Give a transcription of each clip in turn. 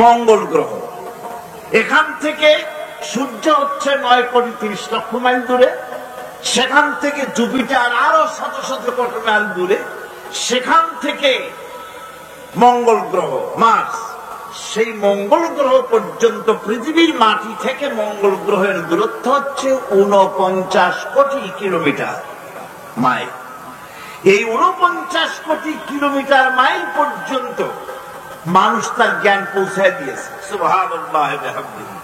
মঙ্গল গ্রহ। এখান থেকে সূর্য হচ্ছে 9,30,00,000 মাইল দূরে, সেখান থেকে জুপিটার আরো শত শত কোটি মাইল দূরে, সেখান থেকে মঙ্গল গ্রহ মার্স, সেই মঙ্গল গ্রহ পর্যন্ত পৃথিবীর মাটি থেকে মঙ্গল গ্রহের দূরত্ব হচ্ছে 49 কোটি কিলোমিটার মাইল। এই 49 কোটি কিলোমিটার মাইল পর্যন্ত মানুষ তার জ্ঞান পৌঁছায় দিয়েছে। সুবহানাল্লাহ ওয়া বিহামদিহি।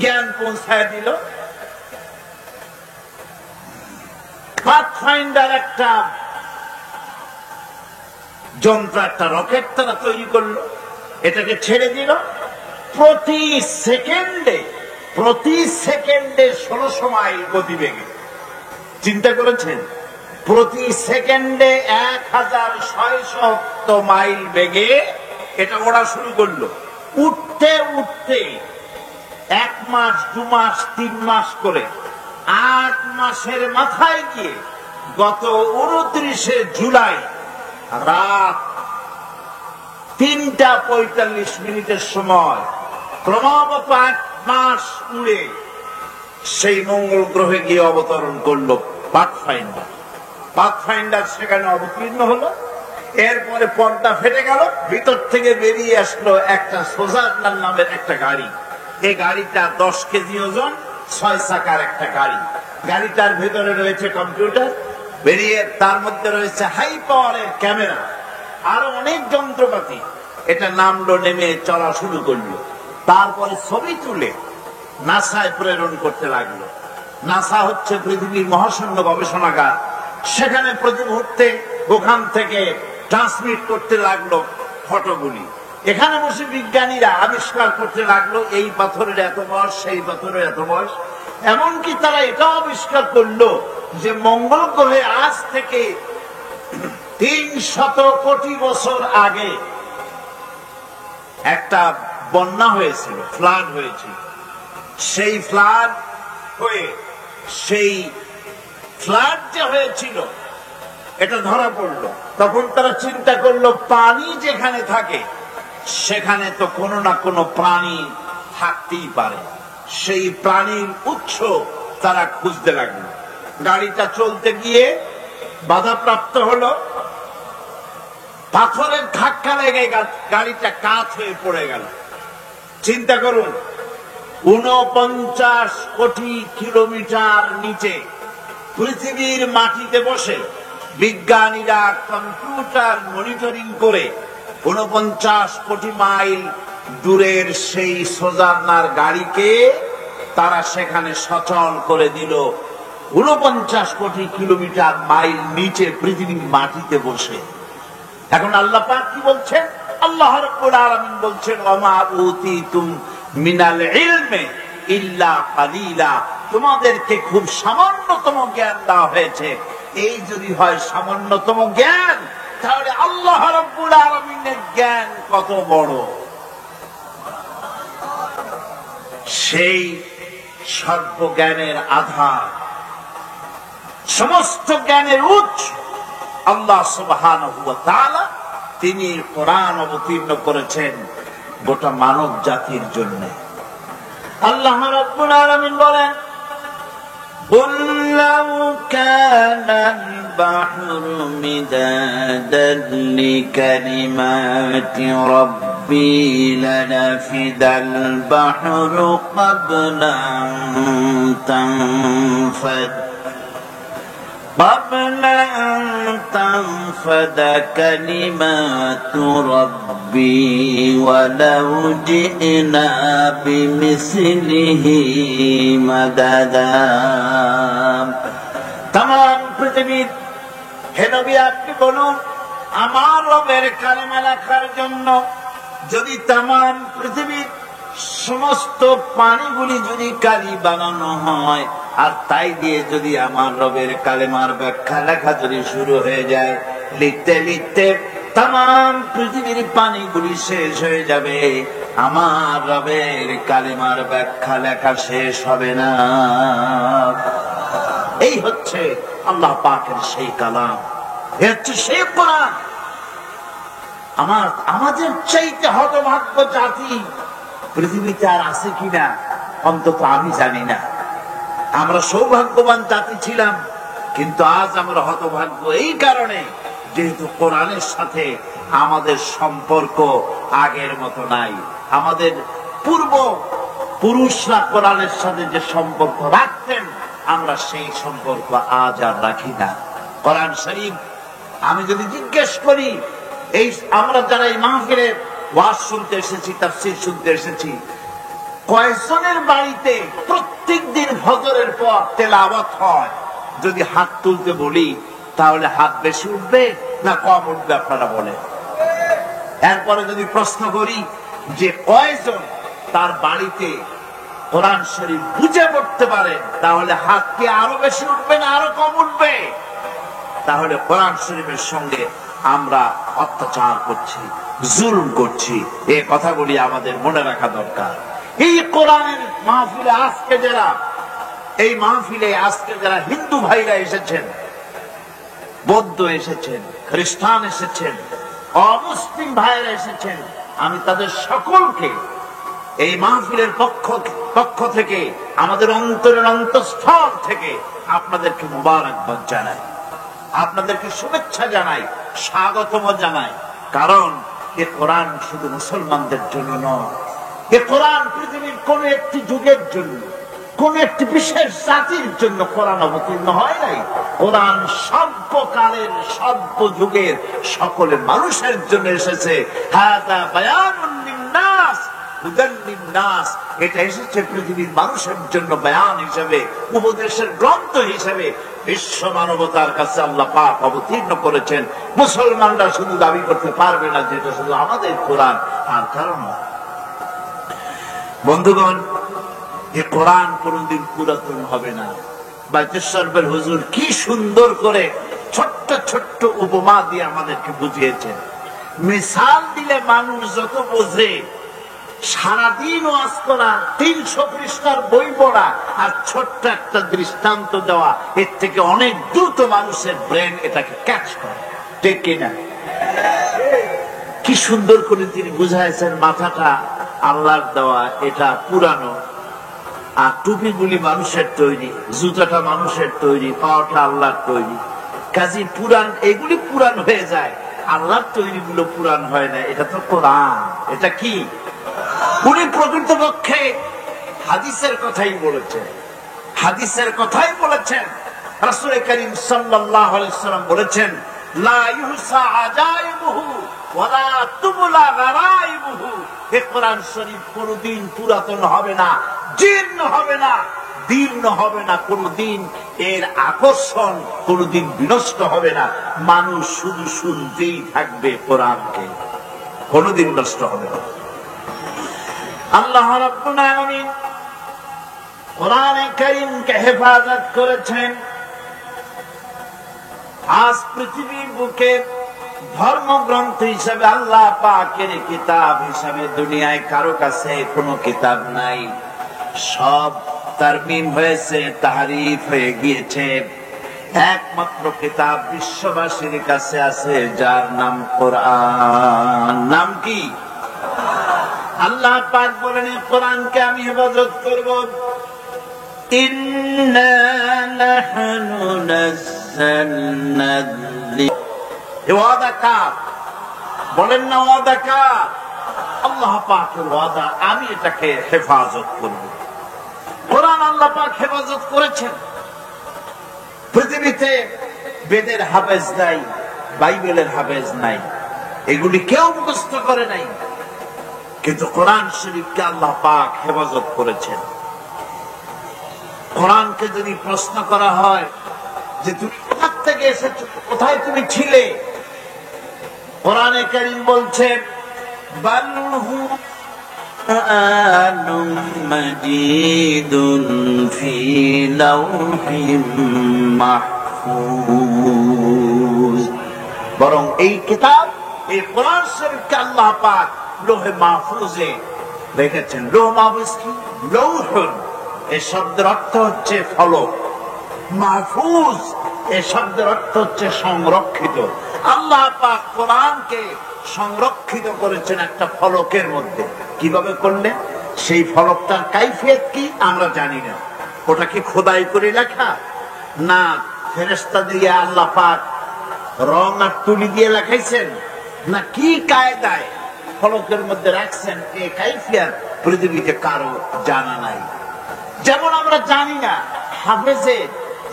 জ্ঞান পৌঁছায় দিল। পাথফাইন্ডার একটা যন্ত্র, একটা রকেট তারা তৈরি করলো, এটাকে ছেড়ে দিল। প্রতি সেকেন্ডে 1600 মাইল গতিবেগে। চিন্তা করেছেন? প্রতি সেকেন্ডে 1600 মাইল বেগে এটা ওড়া শুরু করলো। উঠতে উঠতে 1 মাস 2 মাস 3 মাস করে 8 মাসের মাথায় গিয়ে গত 29শে জুলাই রাত 3:45 সময় ক্রমাগত 8 মাস উড়ে সেই মঙ্গল গ্রহে গিয়ে অবতরণ করলো পাথফাইন্ডার। পাথফাইন্ডার সেখানে অবতীর্ণ হলো। এরপরে পর্দা ফেটে গেল, ভিতর থেকে বেরিয়ে আসলো একটা সোজারনার নামের একটা গাড়ি। এই গাড়িটা 10 কেজি ওজন, 6 চাকার একটা গাড়ি। গাড়িটার ভেতরে রয়েছে কম্পিউটার, বেরিয়ে তার মধ্যে রয়েছে হাই পাওয়ারের ক্যামেরা, আরো অনেক যন্ত্রপাতি। এটা নামলো, নেমে চলা শুরু করলো। তারপরে ছবি তুলে নাসায় প্রেরণ করতে লাগলো। নাসা হচ্ছে পৃথিবীর মহাশূন্য গবেষণাগার। সেখানে প্রতি মুহূর্তে ওখান থেকে ট্রান্সমিট করতে লাগলো ফটোগুলি। এখানে বসে বিজ্ঞানীরা আবিষ্কার করতে লাগলো এই পাথরের এত বয়স, সেই পাথরের এত বয়স। এমনকি তারা এটাও আবিষ্কার করলো যে মঙ্গল গ্রহে আজ থেকে 300 কোটি বছর আগে একটা বন্যা হয়েছিল, ফ্লাড হয়েছিল। সেই ফ্লাড হয়ে সেই ফ্লাড যে হয়েছিল এটা ধরা পড়লো। তখন তারা চিন্তা করলো পানি যেখানে থাকে সেখানে তো কোনো না কোনো প্রাণী থাকতেই পারে। সেই প্রাণীর উৎস তারা খুঁজতে লাগলো। গাড়িটা চলতে গিয়ে বাধাপ্রাপ্ত হলো, পাথরের ধাক্কা লেগে গাড়িটা কাত হয়ে পড়ে গেল। চিন্তা করুন, 49 কোটি কিলোমিটার নিচে পৃথিবীর মাটিতে বসে বিজ্ঞানীরা কম্পিউটার মনিটরিং করে 49 কোটি মাইল দূরের সেই সোজারনার গাড়িকে তারা সেখানে সচল করে দিল। 49 কোটি কিলোমিটার মাইল নিচে পৃথিবীর মাটিতে বসে। এখন আল্লাহ পাক কি বলছেন? আল্লাহ রাব্বুল আলামিন বলছেন, ওমা উতিতুম মিনাল ইলমি ইল্লা কালিলা। তোমাদেরকে খুব সামান্যতম জ্ঞান দেওয়া হয়েছে। এই যদি হয় সামান্যতম জ্ঞান, তাহলে আল্লাহ রাব্বুল আলামিনের জ্ঞান কত বড়। সেই সর্বজ্ঞানের আধার, সমস্ত জ্ঞানের উৎস আল্লাহ সুবহানাহু ওয়া তাআলা। তিনি কোরআন অবতীর্ণ করেছেন গোটা মানব জাতির জন্য। আল্লাহ রাব্বুল আলামিন বলেন, قُلْ لَوْ كَانَ الْبَحْرُ مِدَادًا لِكَلِمَاتِ رَبِّي لَنَفِدَ الْبَحْرُ قَبْلَ أَن تنفد كلمات ربي ولو جئنا بمثله مددا। तमाम পৃথিবীর হে নবী আপনি বলুন, আমার রবের কালেমা লেখার জন্য যদি तमाम পৃথিবীর সমস্ত পানিগুলি যদি কালি বানানো হয়, আর তাই দিয়ে যদি আমার রবের কালেমার ব্যাখ্যা লেখা যদি শুরু হয়ে যায়, লিখতে লিখতে तमाम পৃথিবীর পানিগুলি শেষ হয়ে যাবে, আমার রবের কালেমার ব্যাখ্যা লেখা শেষ হবে না। এই হচ্ছে আল্লাহ পাকের সেই কালাম, এই হচ্ছে সেই কোরআন। আমাদের চাইতে হতভাগ্য জাতি পৃথিবীতে আর আছে কিনা অন্তত আমি জানি না। আমরা সৌভাগ্যবান জাতি ছিলাম, কিন্তু আজ আমরা হতভাগ্য এই কারণে যেহেতু কোরআনের সাথে আমাদের সম্পর্ক আগের মতো নাই। আমাদের পূর্ব পুরুষরা কোরআনের সাথে যে সম্পর্ক রাখতেন, আমরা সেই সম্পর্ক আজ আর রাখি না। কোরআন শরীফ আমি যদি জিজ্ঞেস করি, এই আমরা যারা এই মাহফিলে ওয়াজ শুনতে এসেছি, তাফসীর শুনতে এসেছি, কয়েকজনের বাড়িতে প্রত্যেক দিন ফজরের পর তেলাওয়াত হয়? যদি হাত তুলতে বলি তাহলে হাত বেশি উঠবে না কম উঠবে আপনারা বলেন? এরপরে যদি প্রশ্ন করি যে কয়জন তার বাড়িতে কোরআন শরীফ বুঝে পড়তে পারে, তাহলে হাত কি আরো বেশি উঠবে না আরো কম উঠবে? তাহলে কোরআন শরীফের সঙ্গে আমরা অত্যাচার করছি, জুলুম করছি, এই কথাগুলি আমাদের মনে রাখা দরকার। এই কোরআনের মাহফিলে আজকে যারা হিন্দু ভাইরা এসেছেন, বৌদ্ধ এসেছেন, খ্রিস্টান এসেছেন, অমুসলিম ভাইরা এসেছেন, আমি তাদের সকলকে এই মাহফিলের পক্ষ থেকে, আমাদের অন্তরের অন্তঃস্থল থেকে আপনাদেরকে মুবারকবাদ জানাই, আপনাদেরকে শুভেচ্ছা জানাই, স্বাগতম জানাই। কারণ এ কোরআন শুধু মুসলমানদের জন্য নয়, এ কোরআন পৃথিবীর কোন একটি যুগের জন্য, কোন একটি বিশেষ জাতির জন্য কোরআন অবতীর্ণ হয় নাই। কোরআন সর্বকালের সর্বযুগের সকলের মানুষের জন্য এসেছে। হাযা বায়ানুন লিন-নাস হুদান লিন-নাস, এটা এসেছে পৃথিবীর মানুষের জন্য বয়ান হিসেবে, উপদেশের গ্রন্থ হিসেবে বিশ্ব মানবতার কাছে আল্লাহ পাক অবতীর্ণ করেছেন। মুসলমানরা শুধু দাবি করতে পারবে না যে এটা শুধু আমাদের কোরআন, আর কারণ বন্ধুগণ, যে কোরআন কোনদিন পুরাতন হবে না। বাইতুল হুজুর কি সুন্দর করে ছোট্ট ছোট্ট উপমা দিয়ে আমাদেরকে বুঝিয়েছেন। মিসাল দিলে মানুষ যত বোঝে, সারাদিন ওয়াজ করা, 300 পৃষ্ঠার বই পড়া আর ছোট্ট একটা দৃষ্টান্ত দেওয়া, এর থেকে অনেক দ্রুত মানুষের ব্রেন এটাকে ক্যাচ করে, ঠিক কিনা? কি সুন্দর করে তিনি বুঝাইছেন, মাথাটা আল্লাহর দেওয়া, এটা পুরানো, আর টুপিগুলি মানুষের তৈরি, জুতাটা মানুষের তৈরি, পাওয়াটা আল্লাহর তৈরি। কাজী পুরান, এগুলি পুরান হয়ে যায়, আল্লাহর তৈরি গুলো পুরান হয় না। এটা তো কোরআন, এটা কি? উনি প্রকৃতপক্ষে হাদিসের কথাই বলেছেন, হাদিসের কথাই বলেছেন। রাসূল করিম সাল্লাল্লাহু আলাইহি ওয়াসাল্লাম বলেছেন, লা ইউহসা আজাইবুহু ওয়ালা তুবলা গারাইবুহু। এই কোরআন শরীফ কোনদিন পুরাতন হবে না, জীর্ণ হবে না, দীর্ণ হবে না, কোনদিন এর আকর্ষণ কোনদিন বিনষ্ট হবে না। মানুষ শুধু শুনতেই থাকবে কোরআনকে, কোনদিন নষ্ট হবে না। আল্লাহ রাব্বুল আলামিন কোরআনে কারীমকে হেফাজত করেছেন। আজ পৃথিবীর বুকে ধর্মগ্রন্থ হিসেবে, আল্লাহ পাকের কিতাব হিসেবে দুনিয়ায় কারো কাছে কোনো কিতাব নাই। সব তারমিম হয়েছে, তাহরিফ হয়ে গিয়েছে। একমাত্র কিতাব বিশ্ববাসীর কাছে আছে, যার নাম কোরআন। নাম কি? আল্লাহ পাক বলেন, কোরআনকে আমি হেফাজত করব। ইন্না নাহনু নাযালনা ওয়াদা কার? বলেন না ওয়াদা কার? আল্লাহ পাকের ওয়াদা, আমি এটাকে হেফাজত করব। কোরআন আল্লাহ পাক হেফাজত করেছেন। পৃথিবীতে বেদের হাফেজ নাই, বাইবেলের হাফেজ নাই, এগুলি কেউ মুখস্থ করে নাই, কিন্তু কোরআন শরীফকে আল্লাহ পাক হেফাজত করেছেন। কোরআনকে যদি প্রশ্ন করা হয় যে তুমি কোথা থেকে এসেছো, কোথায় তুমি ছিলে, কোরআনে কারীম বলছে, বালহু কুরআনুম মাজিদুন ফি লাওহিম মাহফুজ। বরং এই কিতাব, এই কোরআন শরীফকে আল্লাহ পাক লোহে মাহফুজে রেখেছেন। লোহ মাহফুজ কি? লৌহুন, এই শব্দের অর্থ হচ্ছে ফলক। মাহফুজ এই শব্দের অর্থ হচ্ছে সংরক্ষিত। আল্লাহ পাক কোরআনকে সংরক্ষিত করেছেন একটা ফলকের মধ্যে। কিভাবে করলেন? সেই ফলকটার কাইফিয়ত কি আমরা জানি না। ওটা কি খোদাই করে লেখা, না ফেরেশতা দিয়ে আল্লাহ পাক রং আর তুলি দিয়ে লেখাইছেন, না কি কায়দায় ফলকের মধ্যে রাখছেন, এই কাইফিয়ত পৃথিবীতে কারো জানা নাই। যেমন আমরা জানি না হাফেজে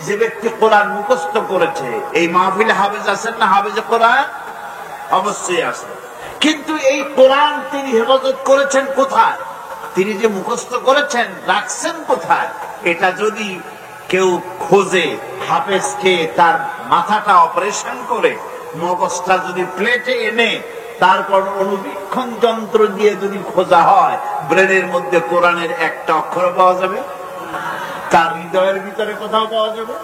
যে ব্যক্তি কোরআন মুখস্থ করেছে, এই মাহফিলে হাফেজ আছেন না? হাফেজে কোরআন অবশ্যই আছে, কিন্তু এই কোরআন তিনি হেফাজত করেছেন কোথায়? তিনি যে মুখস্থ করেছেন রাখছেন কোথায়? এটা যদি কেউ খোঁজে, হাফেজকে তার মাথাটা অপারেশন করে মগজটা যদি প্লেটে এনে তারপর অনুবীক্ষণ যন্ত্র দিয়ে যদি খোঁজা হয়, ব্রেনের মধ্যে কোরআনের একটা অক্ষর পাওয়া যাবে? তার হৃদয়ের ভিতরে কোথাও পাওয়া যাবে?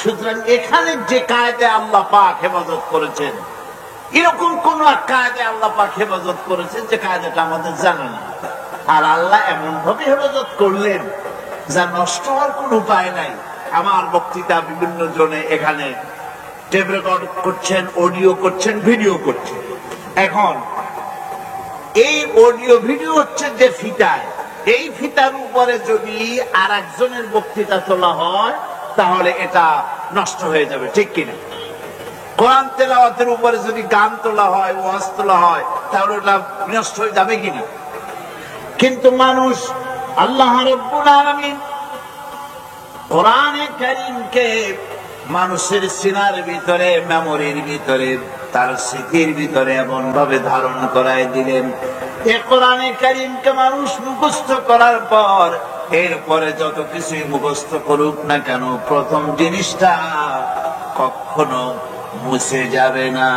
সুতরাং এখানে যে কায়দায় আল্লাহ পাক হেফাজত করেছেন, এরকম কোন এক কায়দায় আল্লাহ পাক হেফাজত করেছেন যে কায়দাটা আমাদের জানা না। আর আল্লাহ এমন ভাবে হেফাজত করলেন যা নষ্ট হওয়ার কোন উপায় নাই। আমার বক্তৃতা বিভিন্ন জনে এখানে টেপ রেকর্ড করছেন, অডিও করছেন, ভিডিও করছেন। এখন এই অডিও ভিডিও হচ্ছে যে ফিতায়, এই ফিতার উপরে যদি আর একজনের বক্তৃতা তোলা হয় তাহলে এটা নষ্ট হয়ে যাবে, ঠিক কিনা? কোরআন তেলাওয়াতের উপরে যদি গান তোলা হয়, ওয়াজ তোলা হয়, তাহলে ওটা নষ্ট হয়ে যাবে কিনা? কিন্তু মানুষ আল্লাহ রাব্বুল আলামিন কোরআনে কারীমকে মানুষের সিনার ভিতরে, মেমোরির ভিতরে, তার স্মৃতির ভিতরে এমন ভাবে ধারণ করায় দিলেন, এই কোরআনে কারীমকে মানুষ মুখস্থ করার পর এরপরে যত কিছুই মুখস্থ করুক না কেন, প্রথম জিনিসটা কখনো মুছে যাবে না।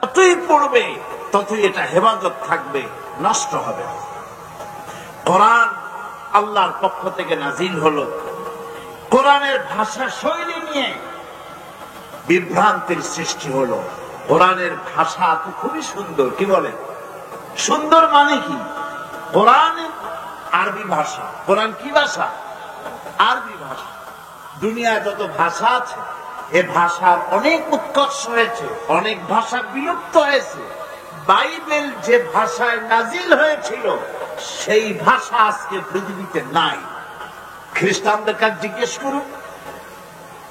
যতই পড়বে ততই এটা হেফাজত থাকবে, নষ্ট হবে না। কোরআন আল্লাহর পক্ষ থেকে নাজিল হলো, কোরআনের ভাষা শৈলী নিয়ে বিভ্রান্তির সৃষ্টি হলো। কোরআনের ভাষা তো খুবই সুন্দর, কি বলে? সুন্দর মানে কি? কোরআন আরবি ভাষা। কোরআন কি ভাষা? আরবি ভাষা। দুনিয়ায় যত ভাষা আছে, এ ভাষার অনেক উৎকর্ষ হয়েছে, অনেক ভাষা বিলুপ্ত হয়েছে। বাইবেল যে ভাষায় নাজিল হয়েছিল সেই ভাষা আজকে পৃথিবীতে নাই। খ্রিস্টানদের কাছে জিজ্ঞেস করুন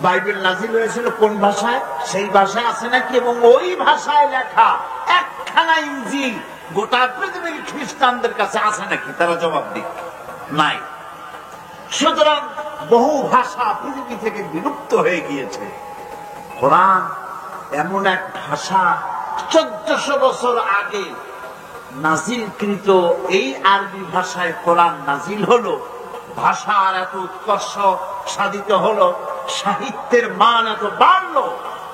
বাইবেল নাজিল হয়েছিল কোন ভাষায়, সেই ভাষায় আছে নাকি? এবং ওই ভাষায় লেখা একখানা ইনজিল গোটা পৃথিবীর খ্রিস্টানদের কাছে আছে নাকি? তারা জবাব দিক, নাই। সুতরাং বহু ভাষা পৃথিবী থেকে বিলুপ্ত হয়ে গিয়েছে। কোরআন এমন এক ভাষা, 1400 বছর আগে নাজিলকৃত এই আরবি ভাষায় কোরআন নাজিল হলো। ভাষার এত উৎকর্ষ সাধিত হলো, সাহিত্যের মান এত বাড়লো,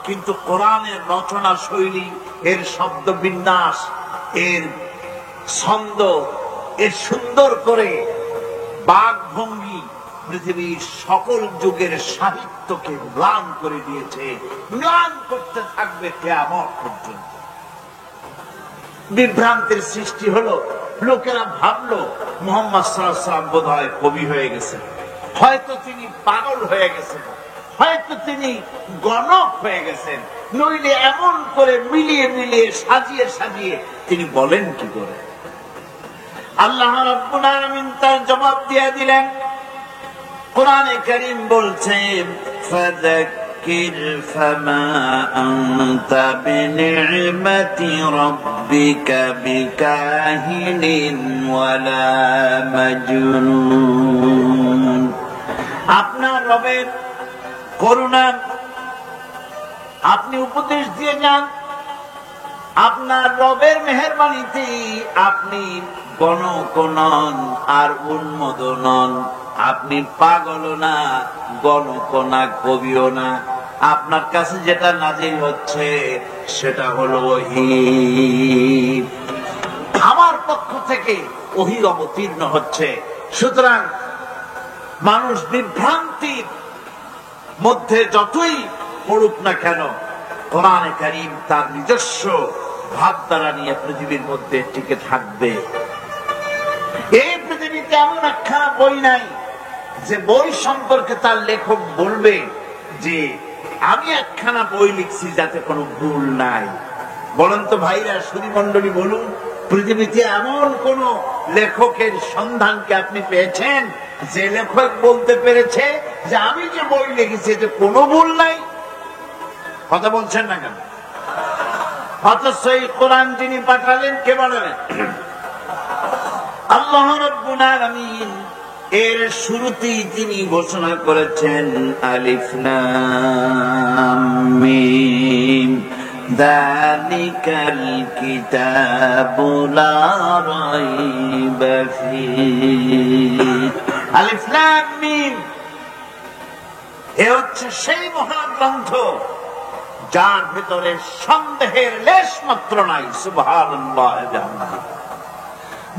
কিন্তু কোরআনের রচনা শৈলী, এর শব্দ বিন্যাস, এর ছন্দ, এর সুন্দর করে বাকভঙ্গি পৃথিবীর সকল যুগের সাহিত্যকে ম্লান করে দিয়েছে, ম্লান করতে থাকবে কিয়ামত পর্যন্ত। বিভ্রান্তির সৃষ্টি হলো। লোকেরা ভাবলো মুহাম্মদ সাল্লাল্লাহু আলাইহি ওয়াসাল্লাম বোধহয় কবি হয়ে গেছেন, হয়তো তিনি পাগল হয়ে গেছেন, হয়তো তিনি গণক হয়ে গেছেন, নইলে এমন করে মিলিয়ে মিলিয়ে সাজিয়ে সাজিয়ে তিনি বলেন কি করে? আল্লাহ রাব্বুল আলামিন তার জবাব দিয়ে দিলেন। কোরআনে কারীম বলছে, ফাযাক্কির ফামা আনতা বিনি'মাতি রাব্বিকা বিকাহিনিন ওয়ালা মাজনুন। আপনার রবের করুণা আপনি উপদেশ দিয়ে যান, আপনার রবের মেহেরবানিতে আপনি গণক নন আর উন্মোদ নন, আপনি পাগল না, গণক না, কবিও না। আপনার কাছে যেটা নাজিল হচ্ছে সেটা হলো ওহী, আমার পক্ষ থেকে ওহী অবতীর্ণ হচ্ছে। সুতরাং মানুষ বিভ্রান্তির মধ্যে যতই পড়ুক না কেন, কোরআনে কারীম তার নিজস্ব ভাবধারা নিয়ে পৃথিবীর মধ্যে টিকে থাকবে। এই পৃথিবীতে এমন একখানা বই নাই যে বই সম্পর্কে তার লেখক বলবে যে আমি একখানা বই লিখছি যাতে কোনো ভুল নাই। বলেন তো ভাইরা, সুধী মন্ডলী, বলুন, পৃথিবীতে এমন কোন লেখকের সন্ধানকে আপনি পেয়েছেন যে লেখক বলতে পেরেছে যে আমি যে বই লিখেছি এতে কোনো ভুল নাই? কথা বলছেন না কেন? অথচ এই কোরআন যিনি পাঠালেন, কে পাঠালেন? আল্লাহ রাব্বুল আলামিন। এর শুরুতেই তিনি ঘোষণা করেছেন আলিফ লাম মিম যালিকাল কিতাবু লা রাইবা ফীহি। আলিফ লাম মিম, এ হচ্ছে সেই মহাগ্রন্থ যার ভিতরে সন্দেহের লেশ মাত্র নাই। সুবহানাল্লাহ।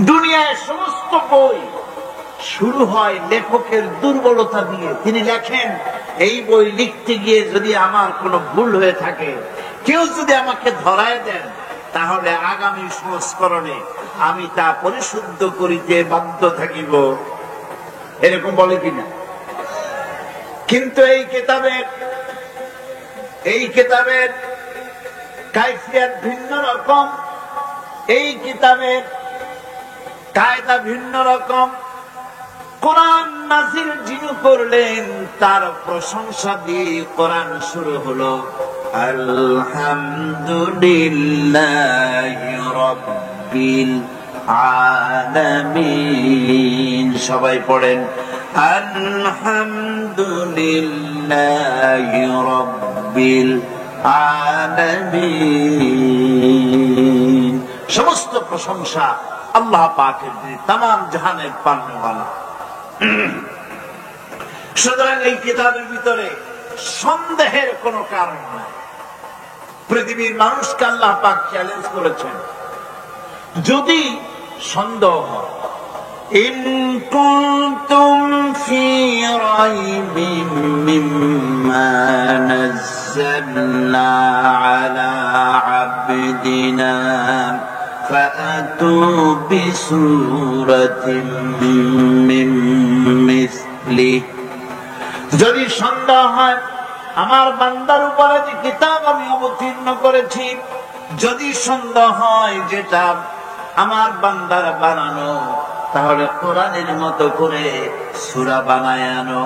দুনিয়ায় সমস্ত বই শুরু হয় লেখকের দুর্বলতা দিয়ে। তিনি লেখেন, এই বই লিখতে গিয়ে যদি আমার কোনো ভুল হয়ে থাকে, কেউ যদি আমাকে ধরায় দেন, তাহলে আগামী সংস্করণে আমি তা পরিশুদ্ধ করিতে বাধ্য থাকিব। এরকম বলে কিনা? কিন্তু এই কিতাবের কাইফিয়াত ভিন্ন রকম, এই কিতাবের কায়দা ভিন্ন রকম। কোরআন নাযিল যিনি করলেন তার প্রশংসা দিয়ে কোরআন শুরু হলো। আলহামদুলিল্লাহি রাব্বিল আলামিন। সবাই পড়েন আলহামদুলিল্লাহি রাব্বিল আলামিন। সমস্ত প্রশংসা আল্লাহ পাকের, যিনি তামাম জাহানের পালনেওয়ালা। সুতরাং এই কিতাবের ভিতরে সন্দেহের কোন কারণ নাই। পৃথিবীর মানুষকে আল্লাহ পাক চ্যালেঞ্জ করেছেন, যদি সন্দেহ হয়, ইন কুনতুম ফি রাইবিম মিম্মা নাযালনা আলা আবদিনা فأتوا بسورة من مثله। যদি সন্দেহ হয় আমার বান্দার উপরে যে কিতাব আমি অবতীর্ণ করেছি, যদি সন্দেহ হয় যেটা আমার বান্দার বানানো, তাহলে কোরআনের মতো করে সূরা বানায় আনো।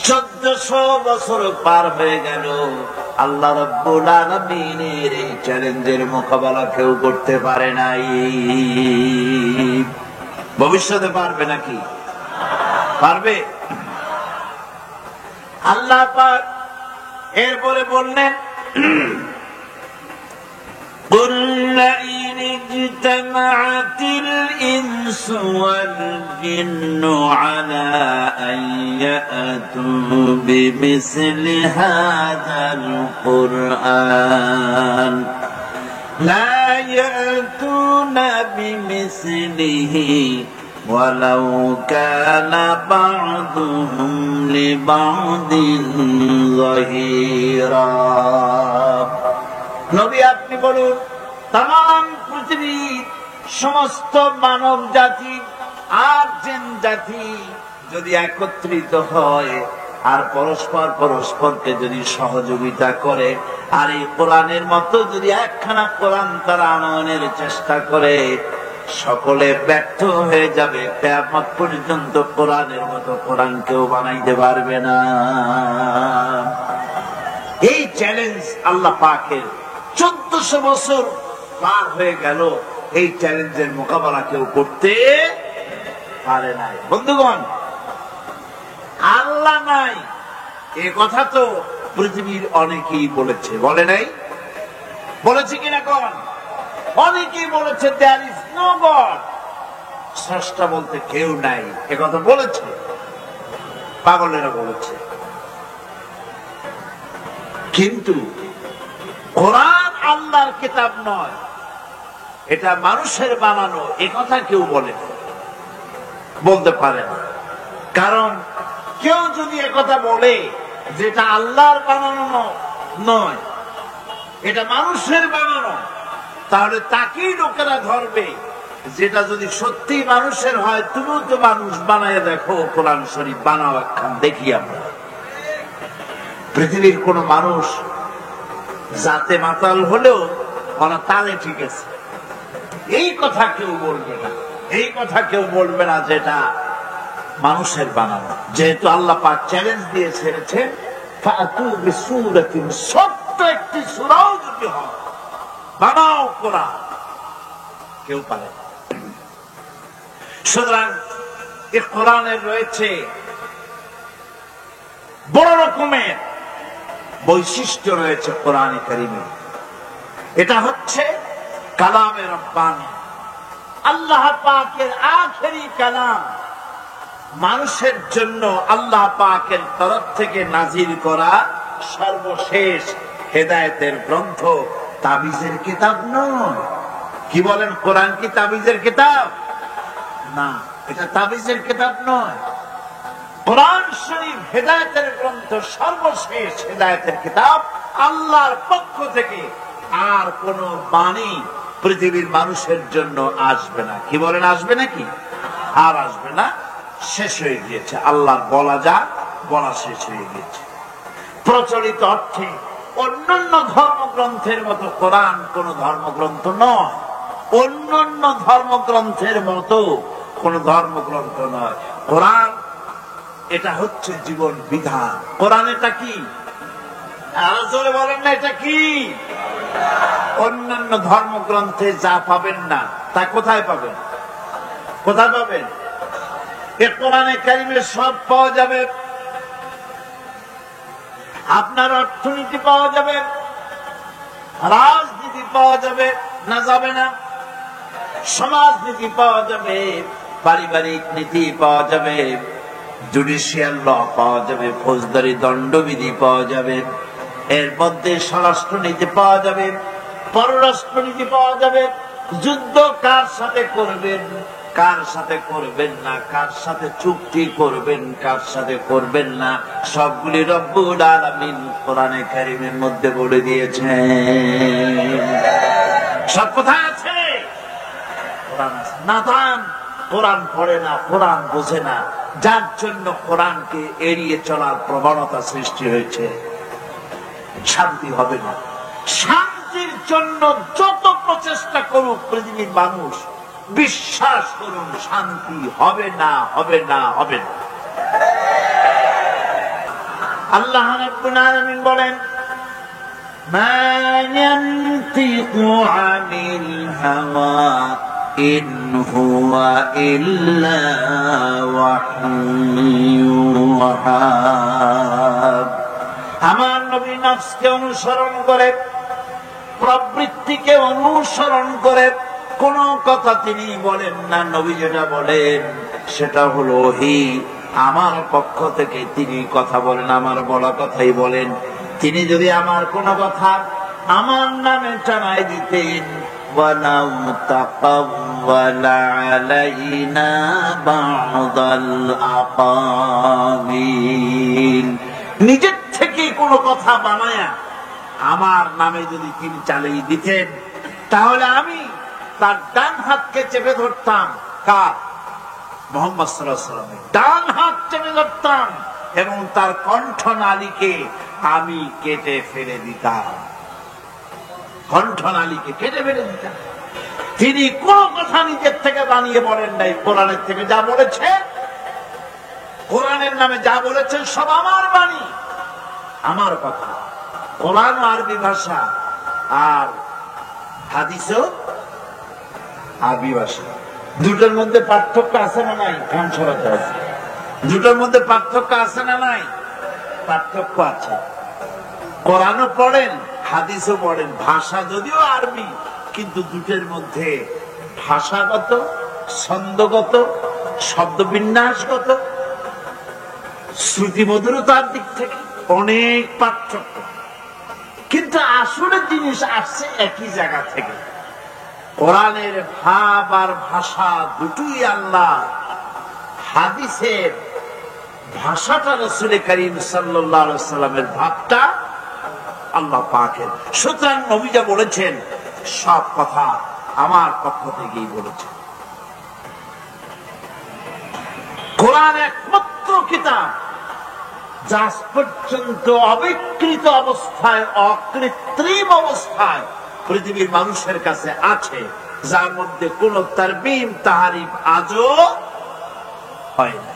1400 বছর পার হয়ে গেল, আল্লাহ রাব্বুল আলামিনের এই চ্যালেঞ্জের মোকাবেলা কেউ করতে পারে নাই। ভবিষ্যতে পারবে নাকি? পারবে। আল্লাহ পাক এরপরে বললেন, قل لئن اجتمعت الإنس والجن على أن يأتوا بمثل هذا القرآن لا يأتون بمثله ولو كان بعضهم لبعض ظهيرا। নবী আপনি বলুন, তাম পৃথিবীর সমস্ত মানব জাতি আর জিন জাতি যদি একত্রিত হয় আর পরস্পরকে যদি সহযোগিতা করে, আর এই কোরআনের মতো যদি একখানা কোরআন তারা আনয়নের চেষ্টা করে, সকলে ব্যর্থ হয়ে যাবে। কিয়ামত পর্যন্ত কোরআনের মতো কোরআন কেউ বানাইতে পারবে না। এই চ্যালেঞ্জ আল্লাহ পাকের। 1400 বছর পার হয়ে গেল, এই চ্যালেঞ্জের মোকাবেলা কেউ করতে পারে নাই। বন্ধুগণ, আল্লাহ নাই এ কথা তো পৃথিবীর অনেকেই বলেছে, বলে নাই? বলেছে কিনা কোন? অনেকেই বলেছে দেয়ার ইজ নো গড, স্রষ্টা বলতে কেউ নাই, এ কথা বলেছে। পাগলেরা বলেছে। কিন্তু কোরআন আল্লাহর কিতাব নয়, এটা মানুষের বানানো, এ কথা কেউ বলতে পারে না। কারণ কেউ যদি একথা বলে যেটা আল্লাহর বানানো নয়, এটা মানুষের বানানো, তাহলে তাকেই লোকেরা ধরবে। যেটা যদি সত্যি মানুষের হয়, তুমিও তো মানুষ, বানায় দেখো কোরআন শরীফ, বানাও একখান দেখি আমরা। পৃথিবীর কোন মানুষ জাতে মাতাল হলেও ওরা তালে ঠিক আছে, এই কথা কেউ বলবে না, এই কথা কেউ বলবে না যেটা মানুষের বানানো। যেহেতু আল্লাহ পাক চ্যালেঞ্জ দিয়ে ছেড়েছেন, ফাতু বিসূরাতিন, ছোট্ট একটি সূরাও যদি হয় বানাও কোরআন, কেউ পারে না। সুতরাং এই কোরআনের রয়েছে বড় রকমের বৈশিষ্ট্য রয়েছে কোরআনে কারিমে। এটা হচ্ছে কালামে রব্বানী, আল্লাহ পাকের আখেরি কালাম, মানুষের জন্য আল্লাহ পাকের তরফ থেকে নাজিল করা সর্বশেষ হেদায়েতের গ্রন্থ, তাবিজের কিতাব নয়। কি বলেন, কোরআন কি তাবিজের কিতাব? না, এটা তাবিজের কিতাব নয়। কোরআন শরীফ হেদায়েতের গ্রন্থ, সর্বশেষ হেদায়েতের কিতাব, আল্লাহর পক্ষ থেকে আর কোন বাণী পৃথিবীর মানুষের জন্য আসবে না। কি বলেন, আসবে নাকি? আর আসবে না, শেষ হয়ে গিয়েছে। আল্লাহর বলা যা বলা শেষ হয়ে গিয়েছে। প্রচলিত অর্থে অন্যান্য ধর্মগ্রন্থের মতো কোরআন কোন ধর্মগ্রন্থ নয়, অন্যান্য ধর্মগ্রন্থের মতো কোন ধর্মগ্রন্থ নয়। কোরআন এটা হচ্ছে জীবন বিধান। কোরআন এটা কি? আরো জোরে বলেন না, এটা কি? অন্যান্য ধর্মগ্রন্থে যা পাবেন না তা কোথায় পাবেন? কোথায় পাবেন? এ কোরআনে কারিমে সব পাওয়া যাবে। আপনার অর্থনীতি পাওয়া যাবে, রাজনীতি পাওয়া যাবে, না যাবে না? সমাজনীতি পাওয়া যাবে, পারিবারিক নীতি পাওয়া যাবে, জুডিশিয়াল ল পাওয়া যাবে, ফৌজদারি দণ্ডবিধি পাওয়া যাবে, এর মধ্যে স্বরাষ্ট্রনীতি পাওয়া যাবে, পররাষ্ট্রনীতি পাওয়া যাবে, যুদ্ধ কার সাথে করবেন, কার সাথে করবেন না, কার সাথে চুক্তি করবেন, কার সাথে করবেন না, সবগুলি রব্বুল আলামিন কোরআনে কারিমের মধ্যে বলে দিয়েছেন। সব কোথায় আছে? কোরআন আছে। নাদান কোরআন পড়ে না, কোরআন বোঝে না, যার জন্য কোরআনকে এড়িয়ে চলার প্রবণতা সৃষ্টি হয়েছে। শান্তি হবে না। শান্তির জন্য যত প্রচেষ্টা করুক পৃথিবীর মানুষ, বিশ্বাস করুন শান্তি হবে না, হবে না, হবে না। আল্লাহ রাব্বুল আলামিন বলেন, মা ইয়ানতিকু আনিল হাওয়া ইন হুয়া ইল্লা ওয়াহয়ুহা। আমার নবী নফসকে অনুসরণ করে, প্রবৃত্তিকে অনুসরণ করে কোন কথা তিনি বলেন না। নবী যেটা বলেন সেটা হলো ওহী, আমার পক্ষ থেকে তিনি কথা বলেন, আমার বলা কথাই বলেন। তিনি যদি আমার কোন কথা আমার নামে টানাই দিতেন, ওয়ালাউ তাকাওয়ালা আলাইনা বা'দাল আকাবিল, নিজের থেকে কোন কথা বানায়া আমার নামে যদি তিনি চালিয়ে দিতেন, তাহলে আমি তার ডান হাতকে চেপে ধরতাম। কার? মুহাম্মদ সাল্লাল্লাহু আলাইহি ওয়াসাল্লামের ডান হাত চেপে ধরতাম এবং তার কণ্ঠনালীকে আমি কেটে ফেলে দিতাম। কণ্ঠনালীকে কেটে ফেলে দিতাম। তিনি কোন কথা নিজের থেকে বানিয়ে বলেন নাই। কোরআনের থেকে যা বলেছে, কোরআনের নামে যা বলেছেন সব আমার বাণী, আমার কথা। কোরআন আরবি ভাষা আর হাদিসও আরবি ভাষা। দুটোর মধ্যে পার্থক্য আছে না নাই? গান সরাতে আছে। দুটোর মধ্যে পার্থক্য আছে না নাই? পার্থক্য আছে। কোরআনও পড়েন, হাদিসও পড়েন। ভাষা যদিও আরবি, কিন্তু দুটোর মধ্যে ভাষাগত, ছন্দগত, শব্দবিন্যাসগত, শ্রুতিমধুরতার দিক থেকে অনেক পার্থক্য। কিন্তু আসলে জিনিস আসছে একই জায়গা থেকে। কোরআনের ভাব আর ভাষা দুটোই আল্লাহ, হাদিসের ভাষাটা রাসূল করিম সাল্লাল্লাহু আলাইহি ওয়াসাল্লামের ভাবটা আল্লাহ পাকের। সুতরাং নবী যা বলেছেন সব কথা আমার পক্ষ থেকেই বলেছেন। কোরআন একমাত্র কিতাব যা আজ পর্যন্ত অবিকৃত অবস্থায়, অকৃত্রিম অবস্থায় পৃথিবীর মানুষের কাছে আছে, যার মধ্যে কোন তারবিম তাহারিফ আজও হয় না।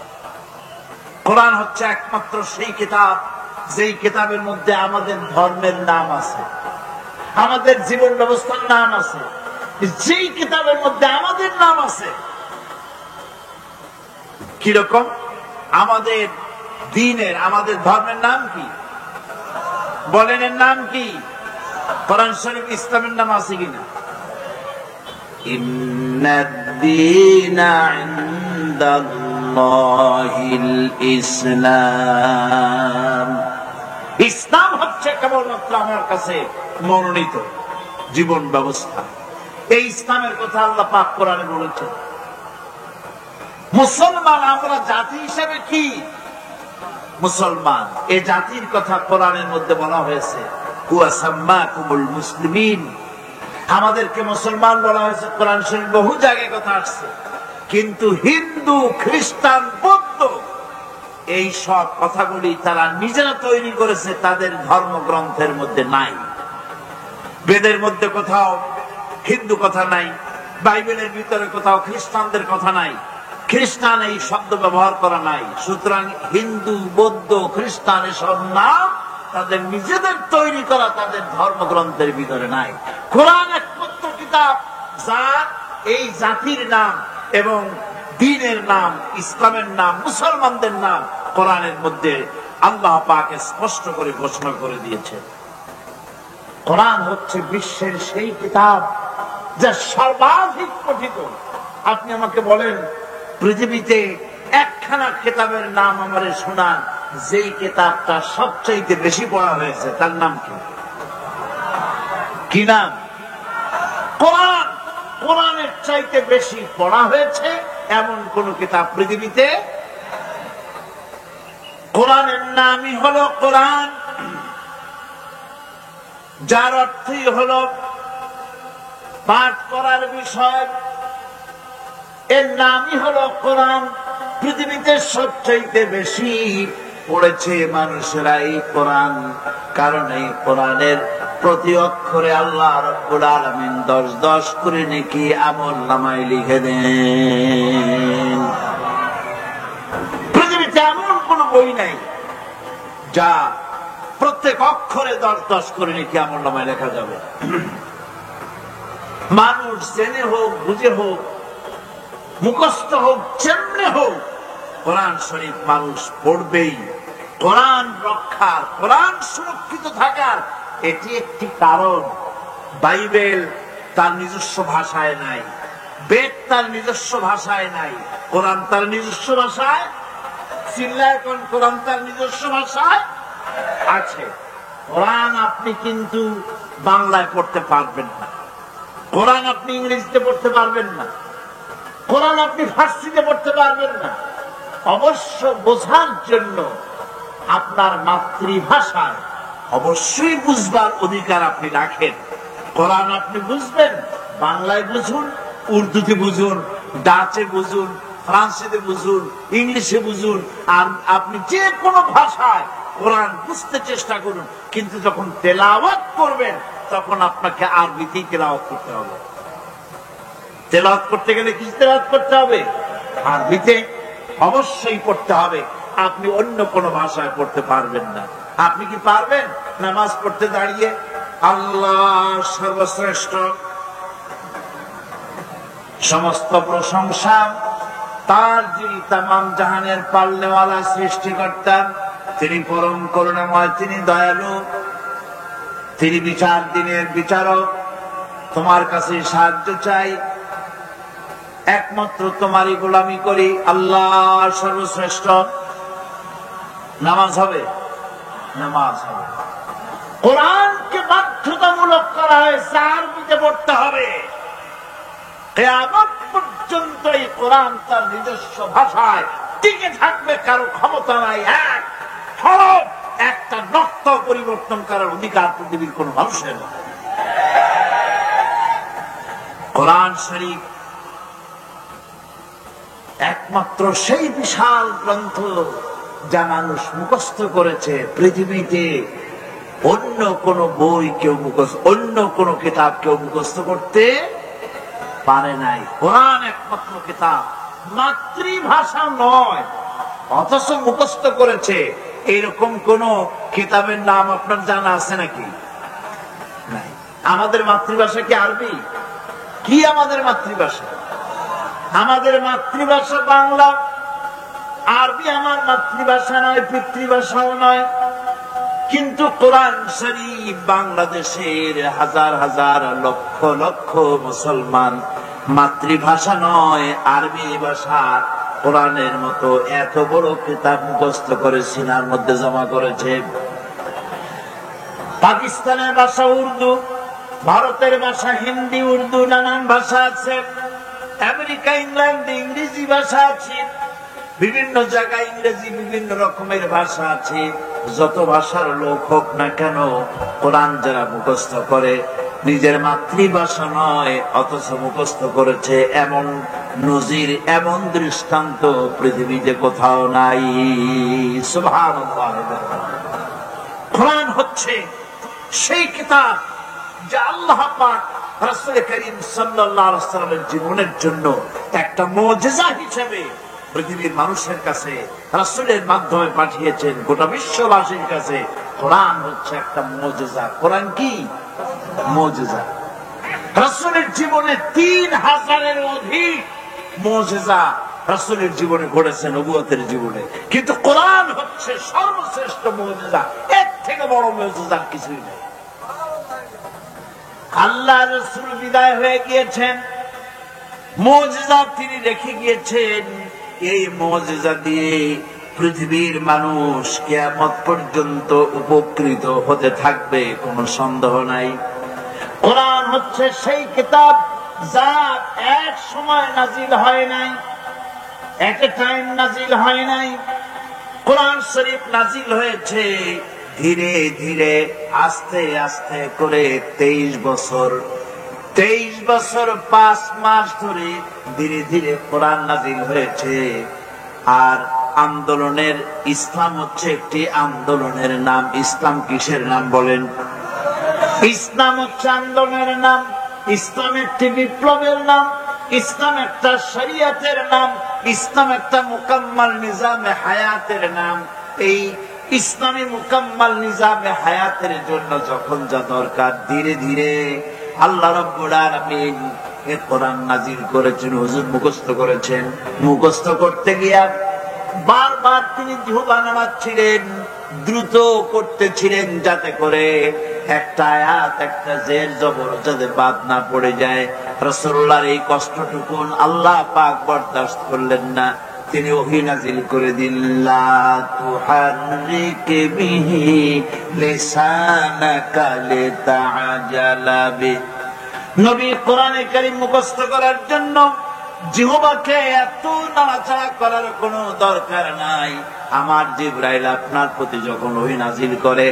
কোরআন হচ্ছে একমাত্র সেই কিতাব, যেই কিতাবের মধ্যে আমাদের ধর্মের নাম আছে, আমাদের জীবন ব্যবস্থার নাম আছে, যেই কিতাবের মধ্যে আমাদের নাম আছে। কিরকম? আমাদের দ্বীনের, আমাদের ধর্মের নাম কি বলেন? এর নাম কি? কোরআন শরীফ ইসলামের নাম আছে কিনা? ইন্নাদ-দীনা ইনদাল্লাহিল ইসলাম। ইসলাম হচ্ছে কেবলমাত্র আমার কাছে মনোনীত জীবন ব্যবস্থা। এই ইসলামের কথা আল্লাহ পাক কোরআনে বলেছেন। মুসলমান আমরা জাতি হিসেবে কি? মুসলমান, এই জাতির কথা কোরআনের মধ্যে বলা হয়েছে, হুয়া সাম্মাকুমুল মুসলিমিন। আমাদেরকে মুসলমান বলা হয়েছে, কোরআন শরীফ বহু জায়গায় কথা আসছে। কিন্তু হিন্দু, খ্রিস্টান, বৌদ্ধ এই সব কথাগুলি তারা নিজেরা তৈরি করেছে, তাদের ধর্মগ্রন্থের মধ্যে নাই। বেদের মধ্যে কোথাও হিন্দু কথা নাই, বাইবেলের ভিতরে কোথাও খ্রিস্টানদের কথা নাই, খ্রিস্টান এই শব্দ ব্যবহার করা নাই। সুতরাং হিন্দু, বৌদ্ধ, খ্রিস্টান এসব নাম তাদের নিজেদের তৈরি করা, তাদের ধর্মগ্রন্থের ভিতরে নাই। কোরআন একমাত্র কিতাব যার এই জাতির নাম এবং দ্বীনের নাম, ইসলামের নাম, মুসলমানদের নাম কোরআনের মধ্যে আল্লাহ পাক স্পষ্ট করে ঘোষণা করে দিয়েছে। কোরআন হচ্ছে বিশ্বের সেই কিতাব যা সর্বাধিক পঠিত। আপনি আমাকে বলেন, পৃথিবীতে একখানা কিতাবের নাম আমারে শোনান, যেই কিতাবটা সবচাইতে বেশি পড়া হয়েছে, তার নাম কি? কি নাম? কোরআন। কোরআনের চাইতে বেশি পড়া হয়েছে এমন কোন কিতাব পৃথিবীতে? কোরআনের নামই হলো কোরআন, যার অর্থই হলো পাঠ করার বিষয়। এর নামই হলো কোরআন। পৃথিবীতে সবচাইতে বেশি পড়েছে মানুষেরা এই কোরআন, কারণ এই কোরআনের প্রতি অক্ষরে আল্লাহ রাব্বুল আলামিন 10-10 করে নেকি আমলনামায় লিখে দেন। পৃথিবীতে এমন কোন বই নাই যা প্রত্যেক অক্ষরে 10-10 করে নেকি আমলনামায় লেখা যাবে। মানুষ জেনে হোক, বুঝে হোক, মুখস্থ হোক, যেমনে হোক, কোরআন শরীফ মানুষ পড়বেই। কোরআন রক্ষার, কোরআন সুরক্ষিত থাকার এটি একটি কারণ। বাইবেল তার নিজস্ব ভাষায় নাই, বেদ তার নিজস্ব ভাষায় নাই, কোরআন তার নিজস্ব ভাষায়, চিল্লায় কোন কোরআন তার নিজস্ব ভাষায় আছে। কোরআন আপনি কিন্তু বাংলায় পড়তে পারবেন না, কোরআন আপনি ইংরেজিতে পড়তে পারবেন না, কোরআন আপনি ফার্সিতে পড়তে পারবেন না। অবশ্য বোঝার জন্য আপনার মাতৃভাষায় অবশ্যই বুঝবার অধিকার আপনি রাখেন। কোরআন আপনি বুঝবেন, বাংলায় বুঝুন, উর্দুতে বুঝুন, ডাচে বুঝুন, ফ্রান্সিতে বুঝুন, ইংলিশে বুঝুন, আর আপনি যে কোনো ভাষায় কোরআন বুঝতে চেষ্টা করুন। কিন্তু যখন তেলাওয়াত করবেন তখন আপনাকে আরবিতেই তেলাওয়াত করতে হবে। তেলাওয়াত করতে গেলে কি তেলাওয়াত করতে হবে? আরবিতে অবশ্যই পড়তে হবে। আপনি অন্য কোন ভাষায় পড়তে পারবেন না। আপনি কি পারবেন নামাজ পড়তে দাঁড়িয়ে আল্লাহ সর্বশ্রেষ্ঠ, সমস্ত প্রশংসা তার, যিনি তামাম জাহানের পালনেওয়ালা, সৃষ্টিকর্তা, তিনি পরম করুণাময়, তিনি দয়ালু, তিনি বিচার দিনের বিচারক, তোমার কাছে সাহায্য চাই, একমাত্র তোমারই গোলামি করি, আল্লাহ সর্বশ্রেষ্ঠ। নামাজ হবে? নামাজ হবে। কোরআনকে বাধ্যতামূলক করা হয়েছে আরবিতে পড়তে হবে। কিয়ামত পর্যন্ত এই কোরআন তার নিজস্ব ভাষায় টিকে থাকবে, কারো ক্ষমতা নাই এক হরফ, একটা নক্তা পরিবর্তন করার অধিকার পৃথিবীর কোন মানুষের নেই। কোরআন শরীফ একমাত্র সেই বিশাল গ্রন্থ যা মানুষ মুখস্থ করেছে পৃথিবীতে অন্য কোন বই কেউ মুখস্থ, অন্য কোন কিতাব কেউ মুখস্থ করতে পারে নাই। কোরআন একমাত্র কিতাব, মাতৃভাষা নয়, অথচ মুখস্থ করেছে। এরকম কোন কিতাবের নাম আপনার জানা আছে নাকি? নাই। আমাদের মাতৃভাষা কি আরবি? কি আমাদের মাতৃভাষা? আমাদের মাতৃভাষা বাংলা। আরবি আমার মাতৃভাষা নয়, পিতৃভাষাও নয়। কিন্তু কোরআন শরীফ বাংলাদেশের হাজার হাজার লক্ষ লক্ষ মুসলমান মাতৃভাষা নয়, আরবি ভাষা। কোরআনের মতো এত বড় কিতাব মুখস্থ করে সিনার মধ্যে জমা করেছে। পাকিস্তানের ভাষা উর্দু, ভারতের ভাষা হিন্দি, উর্দু, নানান ভাষা আছে। আমেরিকা, ইংল্যান্ডে ইংরেজি ভাষা আছে। বিভিন্ন জায়গায় ইংরেজি, বিভিন্ন রকমের ভাষা আছে। যত ভাষার লোক হোক না কেন, কোরআন যারা মুখস্থ করে নিজের মাতৃভাষা নয়, অথচ মুখস্থ করেছে, এমন নজির, এমন দৃষ্টান্ত পৃথিবীতে কোথাও নাই। সুবহানাল্লাহ। কোরআন হচ্ছে সেই কিতাব যা আল্লাহ পাক রাসূল করিম সাল্লাল্লাহু আলাইহি ওয়াসাল্লামের জীবনের জন্য একটা মুজিজা হিসেবে পৃথিবীর মানুষের কাছে রাসূলের মাধ্যমে পাঠিয়েছেন, গোটা বিশ্ববাসীর কাছে। কোরআন হচ্ছে একটা মুজিজা। কোরআন কি মুজিজা? রাসূলের জীবনে ৩,০০০-এর অধিক মুজিজা রাসূলের জীবনে ঘটেছে, নবুয়তের জীবনে। কিন্তু কোরআন হচ্ছে সর্বশ্রেষ্ঠ মুজিজা। এর থেকে বড় মুজিজা কিছুই নেই। আল্লাহ রাসূল বিদায় হয়ে গিয়েছেন, মুজিজা তিনি রেখে গিয়েছেন। এই মুজিজা দিয়ে পৃথিবীর মানুষ কিয়ামত পর্যন্ত উপকৃত হতে থাকবে, কোনো সন্দেহ নাই। কোরআন হচ্ছে সেই কিতাব যা এক সময় নাজিল হয় নাই, এট এ টাইম নাজিল হয় নাই। কোরআন শরীফ নাজিল হয়েছে ধীরে ধীরে, আস্তে আস্তে করে 23 বছর 5 মাস ধরে ধীরে ধীরে কোরআন নাজিল হয়েছে। আর আন্দোলনের, ইসলাম হচ্ছে একটি আন্দোলনের নাম। ইসলাম কিসের নাম বলেন? ইসলাম হচ্ছে আন্দোলনের নাম। ইসলাম একটি বিপ্লবের নাম। ইসলাম একটা শরিয়তের নাম। ইসলাম একটা মুকাম্মাল নিজামে হায়াতের নাম। এই ইসলামী মুকাম্মাল নিজামে হায়াতের জন্য যখন যা দরকার, ধীরে ধীরে আল্লাহ রাব্বুল আলামিন এই কোরআন নাজিল করেছেন। হুজুর মুখস্থ করেছেন। মুখস্থ করতে গিয়া বারবার তিনি জিহ্বা নাড়াচ্ছিলেন, দ্রুত করতেছিলেন, যাতে করে একটা আয়াত, একটা জের জবর যাতে বাদ না পড়ে যায়। রাসূলুল্লাহর এই কষ্টটুকু আল্লাহ পাক বরদাস্ত করলেন না। তিনি ওহী নাজিল করে দিলেন, লা তুহাররিক বিহি লিসানাকা লিতাআজালা বি। নবী কোরআনে কারীম মুখস্থ করার জন্য জিহ্বাকে এত নাড়াচাড়া করার কোনো দরকার নাই। আমার জিবরাইল আপনার প্রতি যখন ওহী নাজিল করে,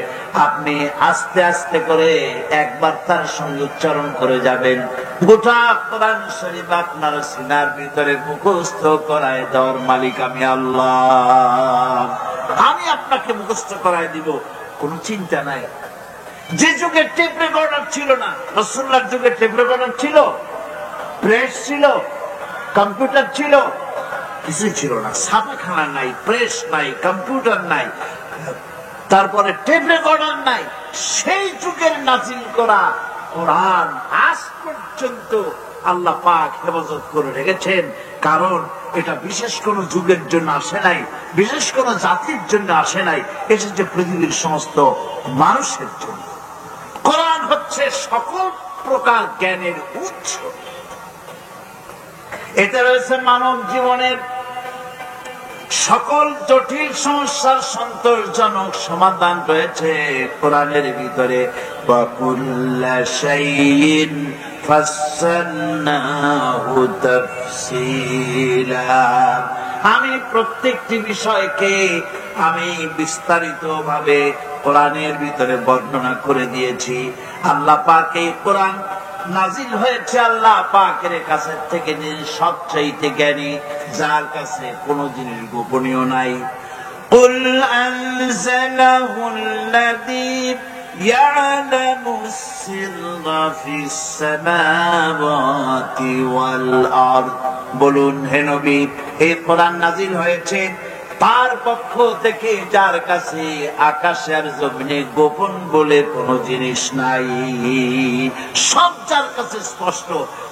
আপনি আস্তে আস্তে করে একবার তার সঙ্গে উচ্চারণ করে যাবেন। গোটা কোরআন শরীফ আপনার সিনার ভিতরে মুখস্থ করায় দেওয়ার মালিক আমি আল্লাহ। আমি আপনাকে মুখস্থ করায় দিব, কোনো চিন্তা নাই। যে যুগে টেপ রেকর্ডার ছিল না, রাসূলুল্লাহর যুগে টেপ রেকর্ডার ছিল, প্রেস ছিল, কম্পিউটার ছিল, কিছুই ছিল না। ছাপাখানা নাই, প্রেস নাই, কম্পিউটার নাই, তারপরে টেপ রেকর্ডার নাই। সেই যুগের নাজিল করা কোরআন আজ পর্যন্ত আল্লাহ পাক হেফাজত করে রেখেছেন। কারণ এটা বিশেষ কোন যুগের জন্য আসে নাই, বিশেষ কোন জাতির জন্য আসে নাই, এসেছে পৃথিবীর সমস্ত মানুষের জন্য। কোরআন হচ্ছে সকল প্রকার জ্ঞানের উৎস। এতে রয়েছে মানব জীবনের সকল জটিল সমস্যার সন্তোষজনক সমাধান রয়েছে কোরআনের ভিতরে। ওয়াকুল্লা শাইইন ফাসসালনাহু তাফসীলা। আমি প্রত্যেকটি বিষয়কে আমি বিস্তারিত ভাবে কোরআনের ভিতরে বর্ণনা করে দিয়েছি। আল্লাহ পাক এই কোরআন নাজিল হয়েছে আল্লাহ পাকের কাছে থেকে, যিনি সবচাইতে জ্ঞানী, যার কাছে কোনো জিনিস গোপনীয় নাই। قل أنزله الذي يعلم السر في السماوات والأرض। বলুন হে নবী, এই কোরআন নাজিল হয়েছে তার পক্ষ থেকে, যার কাছে আকাশে আর জমিনে গোপন বলে কোনো জিনিস নাই, সব যার কাছে স্পষ্ট,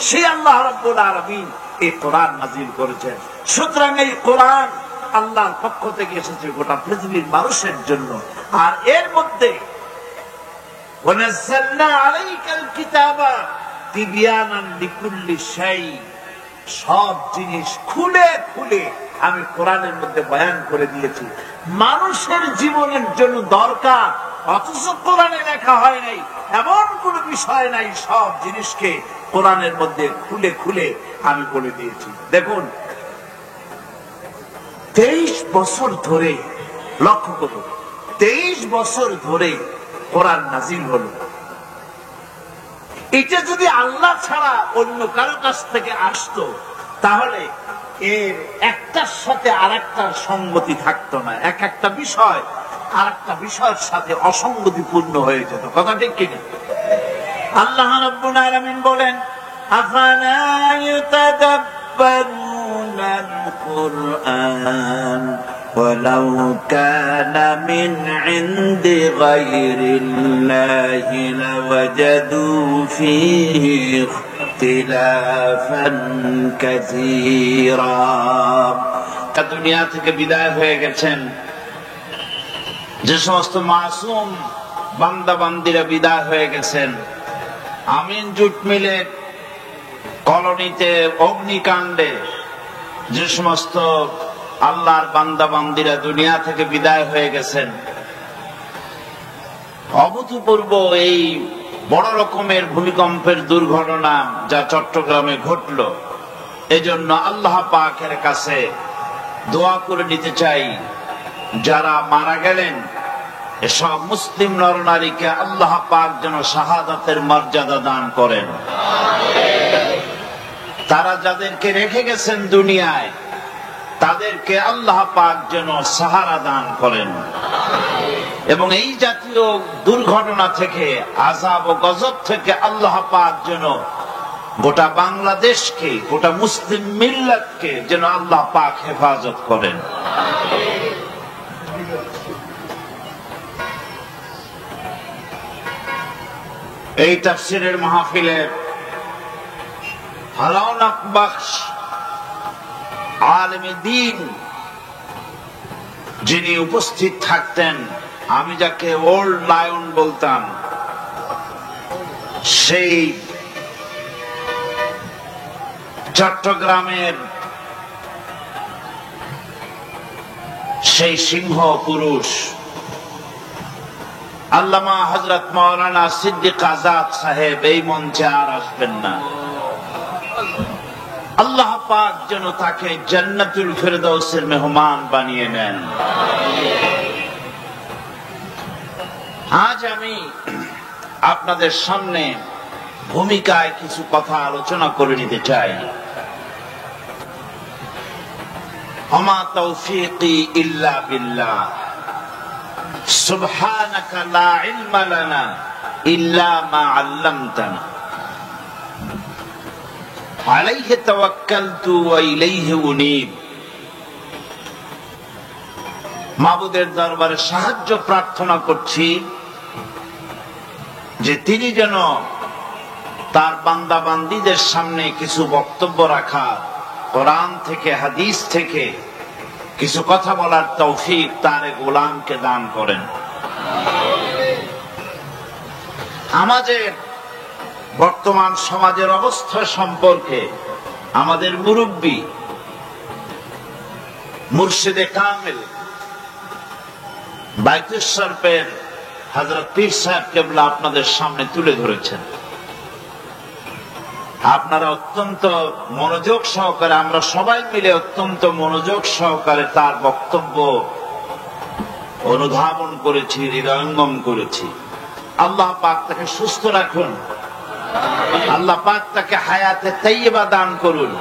সে আল্লাহ রাব্বুল আলামিন এই কোরআন নাজিল করেছেন। সুতরাং এই কোরআন আল্লাহর পক্ষ থেকে এসেছে গোটা পৃথিবীর মানুষের জন্য। আর এর মধ্যে ওয়ানাজ্জালনা আলাইকাল কিতাবা তিবয়ানান লিকুল্লি শাই, সব জিনিস খুলে খুলে আমি কোরআনের মধ্যে বয়ান করে দিয়েছি। মানুষের জীবনের জন্য দরকার অথচ কোরআনে লেখা হয় নাই এমন কোন বিষয় নাই, সব জিনিসকে কোরআনের মধ্যে খুলে খুলে আমি বলে দিয়েছি। দেখুন 23 বছর ধরে, লক্ষ্য করুন 23 বছর ধরে কোরআন নাজিল হলো। এটা যদি আল্লাহ ছাড়া অন্য কারো কাছ থেকে আসতো তাহলে এর একটার সাথে আরেকটার সঙ্গতি থাকতো না, এক একটা বিষয় আরেকটা বিষয়ের সাথে অসঙ্গতিপূর্ণ হয়ে যেত। কথা ঠিক কিনা? আল্লাহ রাব্বুল আলামিন বলেন আফালা ইয়াতাদাব্বারুনাল কুরআন ওয়ালাউ কানা মিন ইনদি গায়রিল্লাহি লাওয়াজাদু ফীহি ইখতিলাফান কাসীরা। দুনিয়া থেকে বিদায় হয়ে গেছেন যে সমস্ত মাসুম বান্দা বান্দিরা বিদায় হয়ে গেছেন, আমিন জুট মিলে কলোনিতে অগ্নিকাণ্ডে যে সমস্ত আল্লাহর বান্দা বান্দিরা দুনিয়া থেকে বিদায় হয়ে গেছেন, অভূতপূর্ব এই বড় রকমের ভূমিকম্পের দুর্ঘটনা যা চট্টগ্রামে ঘটল, এজন্য আল্লাহ পাকের কাছে দোয়া করে নিতে চাই যারা মারা গেলেন এসব মুসলিম নরনারীকে আল্লাহ পাক যেন শাহাদাতের মর্যাদা দান করেন। তারা যাদেরকে রেখে গেছেন দুনিয়ায় তাদেরকে আল্লাহ পাক যেন সাহারা দান করেন এবং এই জাতীয় দুর্ঘটনা থেকে, আযাব ও গজব থেকে আল্লাহ পাক যেন গোটা বাংলাদেশকে, গোটা মুসলিম মিল্লাতকে যেন আল্লাহ পাক হেফাজত করেন। এই তাফসীরের মাহফিলের রওনাক বখশ আলেমে দ্বীন যিনি উপস্থিত থাকতেন, আমি যাকে ওল্ড লায়ন বলতাম, সেই চট্টগ্রামের সেই সিংহ পুরুষ আল্লামা হযরত মাওলানা সিদ্দিক আজাদ সাহেব এই মঞ্চে আর আসবেন না। আল্লাহ পাক যেন তাকে জান্নাতুল ফেরদাউসের মেহমান বানিয়ে নেন। আজ আমি আপনাদের সামনে ভূমিকায় কিছু কথা আলোচনা করে নিতে চাই। ওমা তাওফীকি ইল্লা বিল্লাহ সুবহানাকা লা ইলমা লানা ইল্লা মা আল্লামতানা আলাইহি তাওয়াক্কালতু ওয়া ইলাইহি উনীব। মাবুদের দরবারে সাহায্য প্রার্থনা করছি যে তিনি যেন তার বান্দা বান্দীদের সামনে কিছু বক্তব্য রাখা, কোরআন থেকে হাদিস থেকে কিছু কথা বলার তৌফিক তার গোলামকে দান করেন। আমাদের বর্তমান সমাজের অবস্থা সম্পর্কে আমাদের মুরব্বী মুর্শিদে কামেল বাইতুল শরফের হযরত পীর সাহেব কেবলা আপনাদের সামনে তুলে ধরেছেন। আপনারা অত্যন্ত মনোযোগ সহকারে, আমরা সবাই মিলে অত্যন্ত মনোযোগ সহকারে তার বক্তব্য অনুধাবন করেছি, হৃদয়ঙ্গম করেছি। আল্লাহ পাক তাকে সুস্থ রাখুন, আল্লাহ পাক তাকে হায়াতে তাইয়্যিবা দান করুন,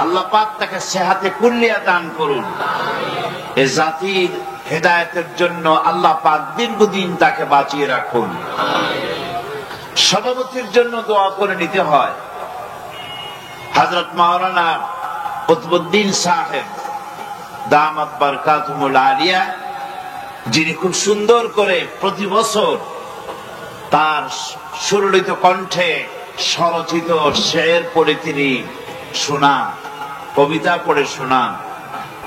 আল্লাহ পাক তাকে সেহাতে কুল্লিয়া দান করুন। এ জাতির হেদায়েতের জন্য আল্লাহ পাক দীর্ঘদিন তাকে বাঁচিয়ে রাখুন। সভাপতির জন্য দোয়া করে নিতে হয়। হযরত মাওলানা কুতুবউদ্দিন সাহেব দামাত বারকাতুহুল আলিয়া, যিনি খুব সুন্দর করে প্রতি বছর তার সুললিত কণ্ঠে স্বরচিত শের পড়ে তিনি শোনান, কবিতা পড়ে শোনান,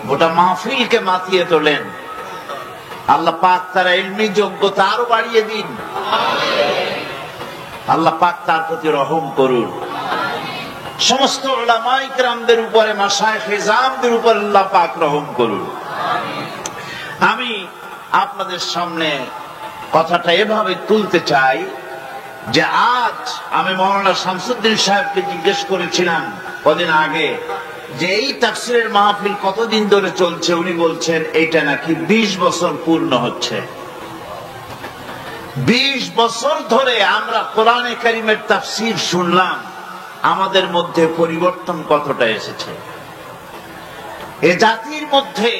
গোটা মাহফিলকে মাতিয়ে তোলেন। আল্লাহ পাক তার ইলমি যোগ্যতা আরো বাড়িয়ে দিন। আল্লাহ পাক তার প্রতি রহম করুন। সমস্ত উলামায়ে কিরামদের উপরে, মাশায়েখে ইজআমদের উপর আল্লাহ পাক রহম করুন। আমি আপনাদের সামনে কথাটা এভাবে তুলতে চাই যে আজ আমি মাওলানা শামসুদ্দিন সাহেবকে জিজ্ঞেস করেছিলাম কদিন আগে যে এই তাফসীরের মাহফিল কতদিন ধরে চলছে। উনি বলছেন এইটা নাকি 20 বছর পূর্ণ হচ্ছে। 20 বছর ধরে আমরা কোরআনে কারীমের তাফসীর শুনলাম, আমাদের মধ্যে পরিবর্তন কতটা এসেছে, এ জাতির মধ্যে,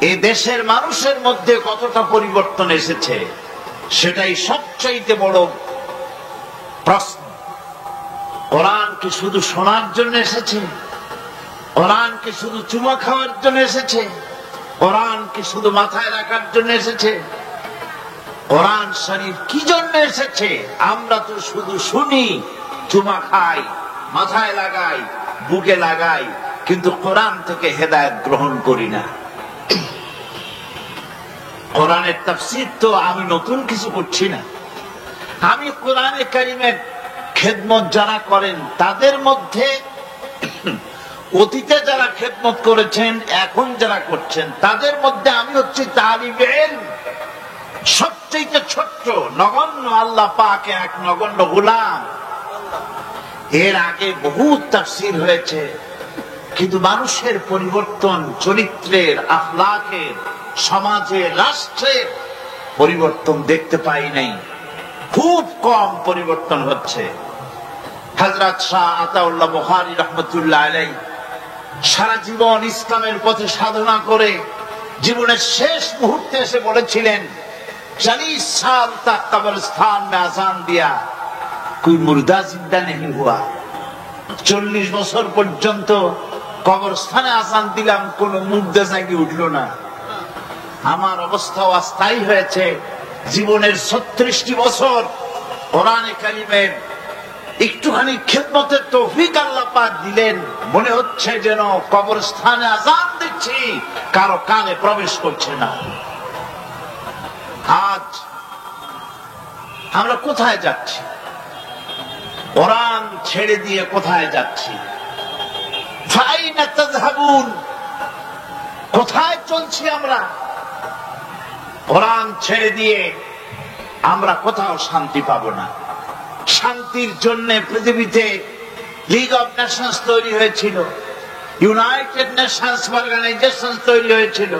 এ দেশের মানুষের মধ্যে কতটা পরিবর্তন এসেছে, সেটাই সবচাইতে বড় প্রশ্ন। কোরআন কি শুধু শোনার জন্য এসেছে? কোরআন কি শুধু চুমা খাওয়ার জন্য এসেছে? কোরআন কি শুধু মাথায় রাখার জন্য এসেছে? কোরআন শরীফ কি জন্য এসেছে? আমরা তো শুধু শুনি, চুমা খাই, মাথায় লাগাই, বুকে লাগাই, কিন্তু কোরআন থেকে হেদায়েত গ্রহণ করি না। কোরআনের তাফসীর তো আমি নতুন কিছু করছি না। আমি কোরআনে কারীমের খেদমত যারা করেন তাদের মধ্যে অতীতে যারা খেদমত করেছেন, এখন যারা করছেন, তাদের মধ্যে আমি হচ্ছি তালিবে ইলম, সবচেয়ে ছোট্ট নগণ্য, আল্লাহ পাক এক নগণ্য গোলাম। এর আগে বহু তাফসীর হয়েছে, কিন্তু মানুষের পরিবর্তন, চরিত্রের, আখলাকের, সমাজের, রাষ্ট্রের পরিবর্তন দেখতে পাই নাই। খুব কম পরিবর্তন হচ্ছে। হযরত শাহ আতাউল্লাহ বুখারী রাহমাতুল্লাহ আলাইহি সারা জীবন ইসলামের পথে সাধনা করে জীবনের শেষ মুহূর্তে এসে বলেছিলেন, 40 साल तक कब्रिस्तान में आजान दिया, कोई मुर्दा जिंदा नहीं हुआ। 40 বছর পর্যন্ত কবরস্থানে আজান দিলাম, কোন মুর্দা জাগি উঠলো না। আমার অবস্থাও অস্থায়ী হয়েছে। জীবনের 36টি বছর কোরআনে কারীমের একটুখানি খেদমতের তৌফিক আল্লাহ পাক দিলেন, মনে হচ্ছে যেন কবরস্থানে আজান দিচ্ছি, কারো কানে প্রবেশ করছে না। আজ আমরা কোথায় যাচ্ছি? কোরআন ছেড়ে দিয়ে কোথায় যাচ্ছি? ফাইনা তাযহাবুন, কোথায় চলছি আমরা? কোরআন ছেড়ে দিয়ে আমরা কোথাও শান্তি পাবো না। শান্তির জন্য পৃথিবীতে লিগ অব নেশনস তৈরি হয়েছিল, ইউনাইটেড নেশনস অর্গানাইজেশন তৈরি হয়েছিল,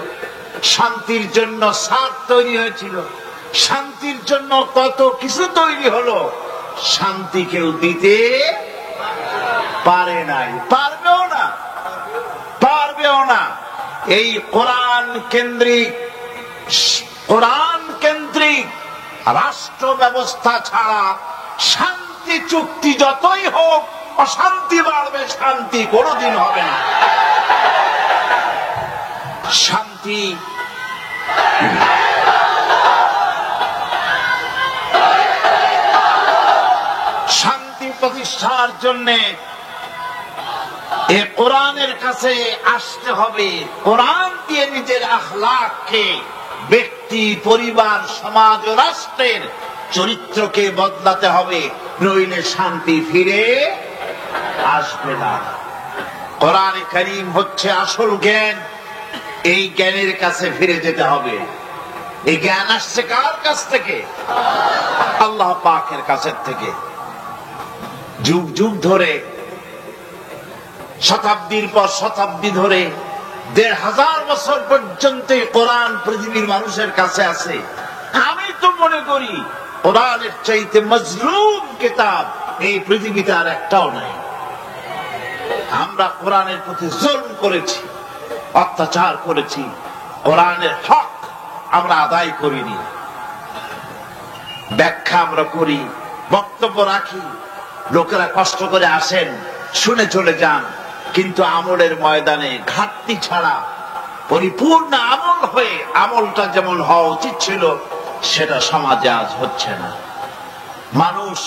শান্তির জন্য সার্ক তৈরি হয়েছিল, শান্তির জন্য কত কিছু তৈরি হলো, শান্তি কেউ দিতে পারে নাই, পারবেও না, পারবেও না। এই কোরআন কেন্দ্রিক রাষ্ট্র ব্যবস্থা ছাড়া শান্তি চুক্তি যতই হোক, অশান্তি বাড়বে, শান্তি কোনোদিন হবে না। শান্তি প্রতিষ্ঠার জন্য এ কোরআনের কাছে আসতে হবে। কোরআন দিয়ে নিজের আখলাককে, ব্যক্তি, পরিবার, সমাজ ও রাষ্ট্রের চরিত্রকে বদলাতে হবে, নইলে শান্তি ফিরে আসবে না। কোরআনে কারীম হচ্ছে আসল জ্ঞান। এই জ্ঞানের কাছে ফিরে যেতে হবে। এই জ্ঞান আসছে কার কাছ থেকে? আল্লাহ পাকের কাছ থেকে। যুগ যুগ ধরে, শতাব্দীর পর শতাব্দী ধরে, 1500 বছর পর্যন্ত কোরআন পৃথিবীর মানুষের কাছে আছে। আমি তো মনে করি কোরআনের চাইতে মজলুম কিতাব এই পৃথিবীতে আর একটাও নাই। আমরা কোরআনের প্রতি জুলম করেছি, অত্যাচার করেছি, কোরআনের হক আমরা আদায় করিনি। ব্যাখ্যা আমরা করি, বক্তব্য রাখি, লোকেরা কষ্ট করে আসেন, শুনে চলে যান, কিন্তু আমলের ময়দানে ঘাটতি ছাড়া পরিপূর্ণ আমল হয়ে আমলটা যেমন হওয়া উচিত ছিল সেটা সমাজে আজ হচ্ছে না। মানুষ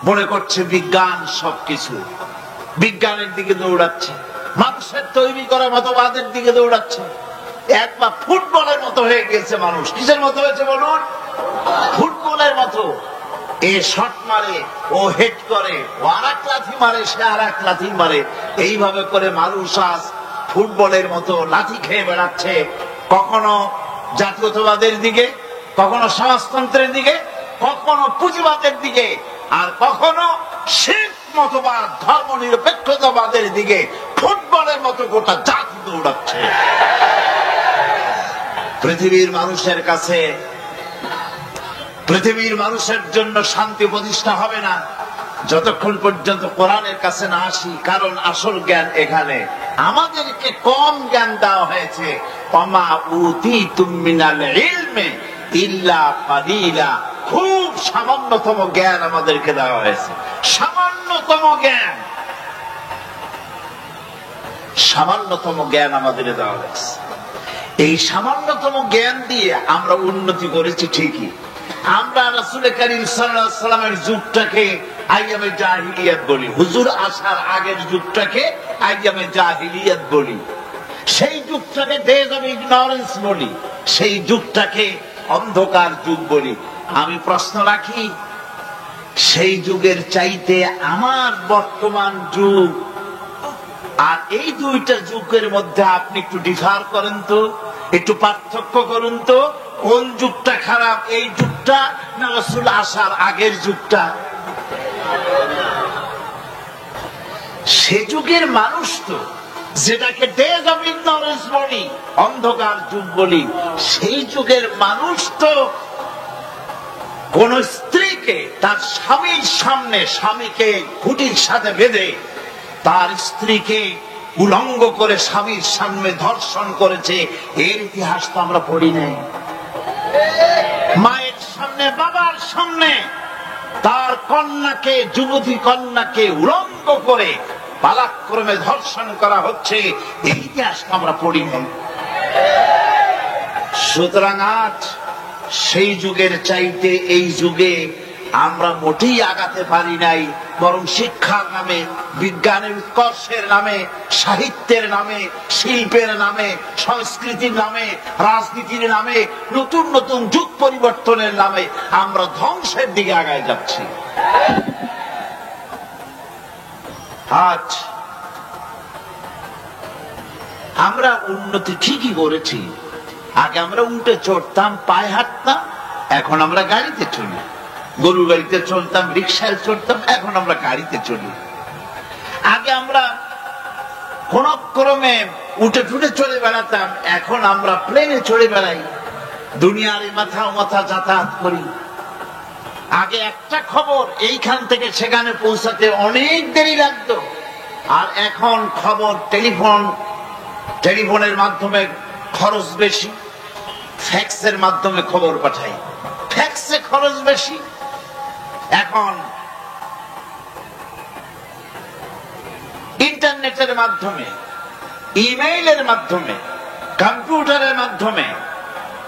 মনে করছে বিজ্ঞান সবকিছু, বিজ্ঞানের দিকে দৌড়াচ্ছে, মানুষের তৈরি করা মতবাদের দিকে দৌড়াচ্ছে। একবার ফুটবলের মতো হয়ে গেছে মানুষ। কিসের মতো হয়েছে বলুন? ফুটবলের মতো। এ শট মারে, ও হেড করে, ও আর এক লাথি মারে, সে আর এক লাথি মারে। এইভাবে করে মানুষ আজ ফুটবলের মতো লাথি খেয়ে বেড়াচ্ছে, কখনো জাতীয়তাবাদের দিকে, কখনো সমাজতন্ত্রের দিকে, কখনো পুঁজিবাদের দিকে, আর কখনো শিখ মতবাদ ধর্ম নিরপেক্ষতাবাদের দিকে। ফুটবলের মতো গোটা জাতি দৌড়াচ্ছে। পৃথিবীর মানুষের কাছে, পৃথিবীর মানুষের জন্য শান্তি প্রতিষ্ঠা হবে না যতক্ষণ পর্যন্ত কোরআনের কাছে না আসি। কারণ আসল জ্ঞান এখানে। আমাদেরকে কম জ্ঞান দেওয়া হয়েছে। ওমা উতীতুম মিনাল ইলমি ইল্লা কালিলা। খুব সামান্যতম জ্ঞান আমাদেরকে দেওয়া হয়েছে, সামান্যতম জ্ঞান, সামান্যতম জ্ঞান আমাদের দেওয়া হয়েছে। এই সামান্যতম জ্ঞান দিয়ে আমরা উন্নতি করেছি ঠিকই। আমরা রাসূল করিম সাল্লাল্লাহু আলাইহি ওয়াসাল্লামের যুগটাকে আইয়ামে জাহিলিয়াত বলি, হুজুর আসার আগের যুগটাকে আইয়ামে জাহিলিয়াত বলি, সেই যুগটাকে ডেজ অফ ইগনোরেন্স বলি, সেই যুগটাকে অন্ধকার যুগ বলি। আমি প্রশ্ন রাখি, সেই যুগের চাইতে আমার বর্তমান যুগ আর এই দুইটা যুগের মধ্যে আপনি একটু ডিফার করেন তো, একটু পার্থক্য করুন তো। কোন যুগটা খারাপ, এই যুগটা না রাসূল আসার আগের যুগটা? সে যুগের মানুষ তো, যেটাকে ডেজ অফ ইগনোরেন্স বলি, অন্ধকার যুগ বলি, সেই যুগের মানুষ তো কোন স্ত্রীকে তার স্বামীর সামনে, স্বামীকে খুঁটির সাথে বেঁধে তার স্ত্রীকে উলঙ্গ করে স্বামীর সামনে ধর্ষণ করেছে। এর ইতিহাস তো আমরা পড়ি নাই। মায়ের সামনে, বাবার সামনে তার কন্যাকে, যুবতী কন্যাকে উলঙ্গ করে পালাক্রমে ধর্ষণ করা হচ্ছে, এই ইতিহাস তো আমরা পড়ি নাই। সুতরাং আজ সেই যুগের চাইতে এই যুগে আমরা মোটেই আগাতে পারি নাই, বরং শিক্ষার নামে, বিজ্ঞানের উৎকর্ষের নামে, সাহিত্যের নামে, শিল্পের নামে, সংস্কৃতির নামে, রাজনীতির নামে, নতুন নতুন যুগ পরিবর্তনের নামে আমরা ধ্বংসের দিকে আগায় যাচ্ছি। আজ আমরা উন্নতি ঠিকই করেছি। আগে আমরা উল্টে চড়তাম, পায়ে হাঁটতাম, এখন আমরা গাড়িতে চলি। গরু গাড়িতে চলতাম, রিক্সায় চড়তাম, এখন আমরা গাড়িতে চলি। আগে আমরা কোন ক্রমে উঠে টুটে চলে বেড়াতাম, এখন আমরা প্লেনে চড়ে বেড়াই, দুনিয়ার মাথা মাথা যাতায়াত করি। আগে একটা খবর এইখান থেকে সেখানে পৌঁছাতে অনেক দেরি লাগতো, আর এখন খবর টেলিফোনের মাধ্যমে খরচ বেশি, ফ্যাক্সের মাধ্যমে খবর পাঠাই, ফ্যাক্সে খরচ বেশি। এখন ইন্টারনেটের মাধ্যমে, ইমেইলের মাধ্যমে, কম্পিউটারের মাধ্যমে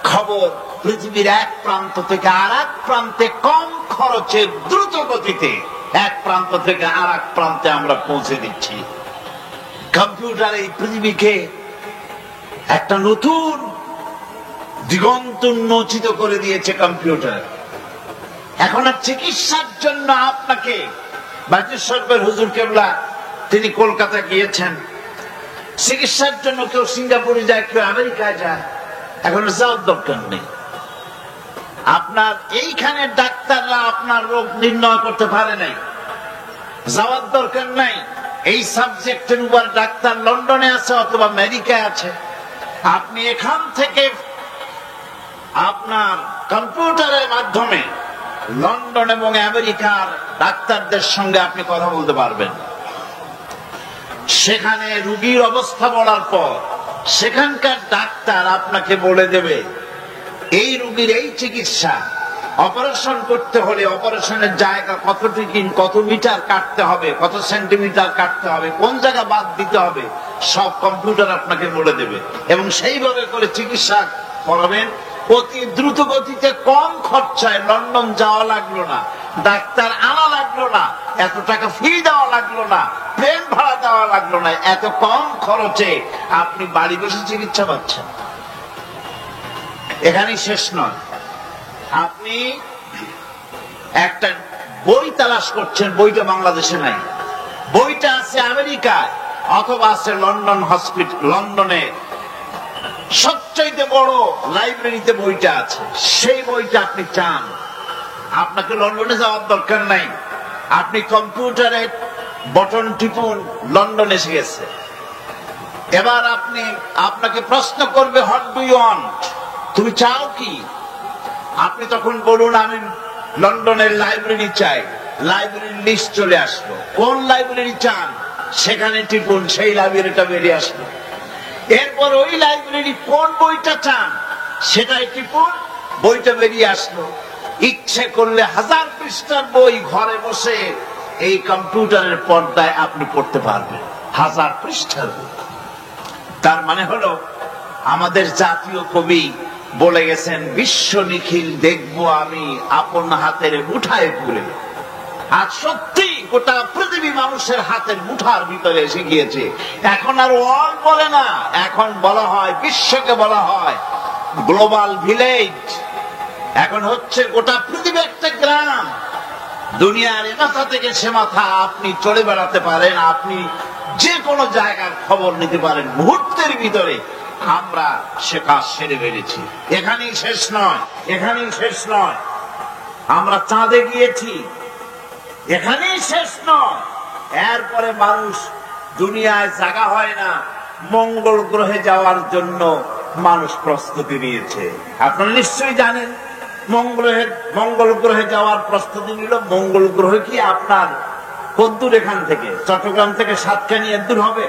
খবর পৃথিবীর এক প্রান্ত থেকে আর এক প্রান্তে কম খরচে, দ্রুত গতিতে এক প্রান্ত থেকে আর এক প্রান্তে আমরা পৌঁছে দিচ্ছি। কম্পিউটার এই পৃথিবীকে একটা নতুন দিগন্ত উন্মোচিত করে দিয়েছে। কম্পিউটার এখন আর চিকিৎসার জন্য আপনাকে, বাজির হুজুর কেবলা তিনি কলকাতা গিয়েছেন, চিকিৎসার জন্য কেউ সিঙ্গাপুরে যায়, কেউ আমেরিকায় যায়, এখন যাওয়ার দরকার নেই। আপনার এইখানে ডাক্তাররা আপনার রোগ নির্ণয় করতে পারে নাই, যাওয়ার দরকার নাই। এই সাবজেক্টের উপর ডাক্তার লন্ডনে আছে অথবা আমেরিকায় আছে। আপনি এখান থেকে আপনার কম্পিউটারের মাধ্যমে লন্ডন এবং আমেরিকার ডাক্তারদের সঙ্গে আপনি কথা বলতে পারবেন। সেখানে রোগীর অবস্থা বলার পর সেখানকার ডাক্তার আপনাকে বলে দেবে এই রোগীর এই চিকিৎসা, অপারেশন করতে হলে অপারেশনের জায়গা কতটুকু, কত মিটার কাটতে হবে, কত সেন্টিমিটার কাটতে হবে, কোন জায়গা বাদ দিতে হবে, সব কম্পিউটার আপনাকে বলে দেবে এবং সেইভাবে করে চিকিৎসা করাবেন। অতি দ্রুত গতিতে, কম খরচায় লন্ডন যাওয়া লাগলো না, ডাক্তার আনা লাগলো না, এত টাকা ফি দেওয়া লাগলো না, প্লেন ভাড়া দেওয়া লাগলো না, এত কম খরচে আপনি বাড়ি বসে চিকিৎসা পাচ্ছেন। এখানেই শেষ নয়, আপনি একটা বই তালাশ করছেন, বইটা বাংলাদেশে নাই, বইটা আছে আমেরিকায় অথবা আছে লন্ডন হসপিটাল, লন্ডনে সবচাইতে বড় লাইব্রেরিতে বইটা আছে, সেই বইটা আপনি চান, আপনাকে লন্ডনে যাওয়ার দরকার নাই, আপনি কম্পিউটারে বটন টিপুন, লন্ডন এসে গেছে। এবার আপনাকে প্রশ্ন করবে, হোয়াট ডু ইউ ওয়ান্ট, তুমি চাও কি? আপনি তখন বলুন আমি লন্ডনের লাইব্রেরি চাই, লাইব্রেরির লিস্ট চলে আসলো, কোন লাইব্রেরি চান সেখানে টিপুন, সেই লাইব্রেরিটা বেরিয়ে আসলো। এরপর ওই লাইব্রেরি কোন বইটা চান সেটাই টিপুন, বইটা বেরিয়ে আসলো। ইচ্ছে করলে 1000 পৃষ্ঠার বই ঘরে বসে এই কম্পিউটারের পর্দায় আপনি পড়তে পারবেন, 1000 পৃষ্ঠার বই। তার মানে হলো আমাদের জাতীয় কবি বলে গেছেন, বিশ্ব নিখিল দেখবো আমি আপন হাতের মুঠায় পুরে। আর সত্যি গোটা পৃথিবী মানুষের হাতের মুঠার ভিতরে এসে গিয়েছে। এখন আর ওয়ার্ল্ড বলে না, এখন বলা হয়, বিশ্বকে বলা হয় গ্লোবাল ভিলেজ। এখন হচ্ছে গোটা পৃথিবী একটা গ্রাম, দুনিয়ার এ মাথা থেকে সে মাথা আপনি চলে বেড়াতে পারেন, আপনি যে কোনো জায়গার খবর নিতে পারেন মুহূর্তের ভিতরে। আমরা সে কাজ সেরে ফেলেছি। এখানেই শেষ নয়, এখানেই শেষ নয়, আমরা চাঁদে গিয়েছি, এখানেই শেষ নয়। এরপরে মানুষ, দুনিয়ায় জায়গা হয় না, মঙ্গল গ্রহে যাওয়ার জন্য মানুষ প্রস্তুতি নিয়েছে। আপনারা নিশ্চয়ই জানেন মঙ্গল গ্রহে যাওয়ার প্রস্তুতি নিল। মঙ্গল গ্রহ কি আপনার কদ্দূর? এখান থেকে চট্টগ্রাম থেকে সাতকানিয়া দূর হবে?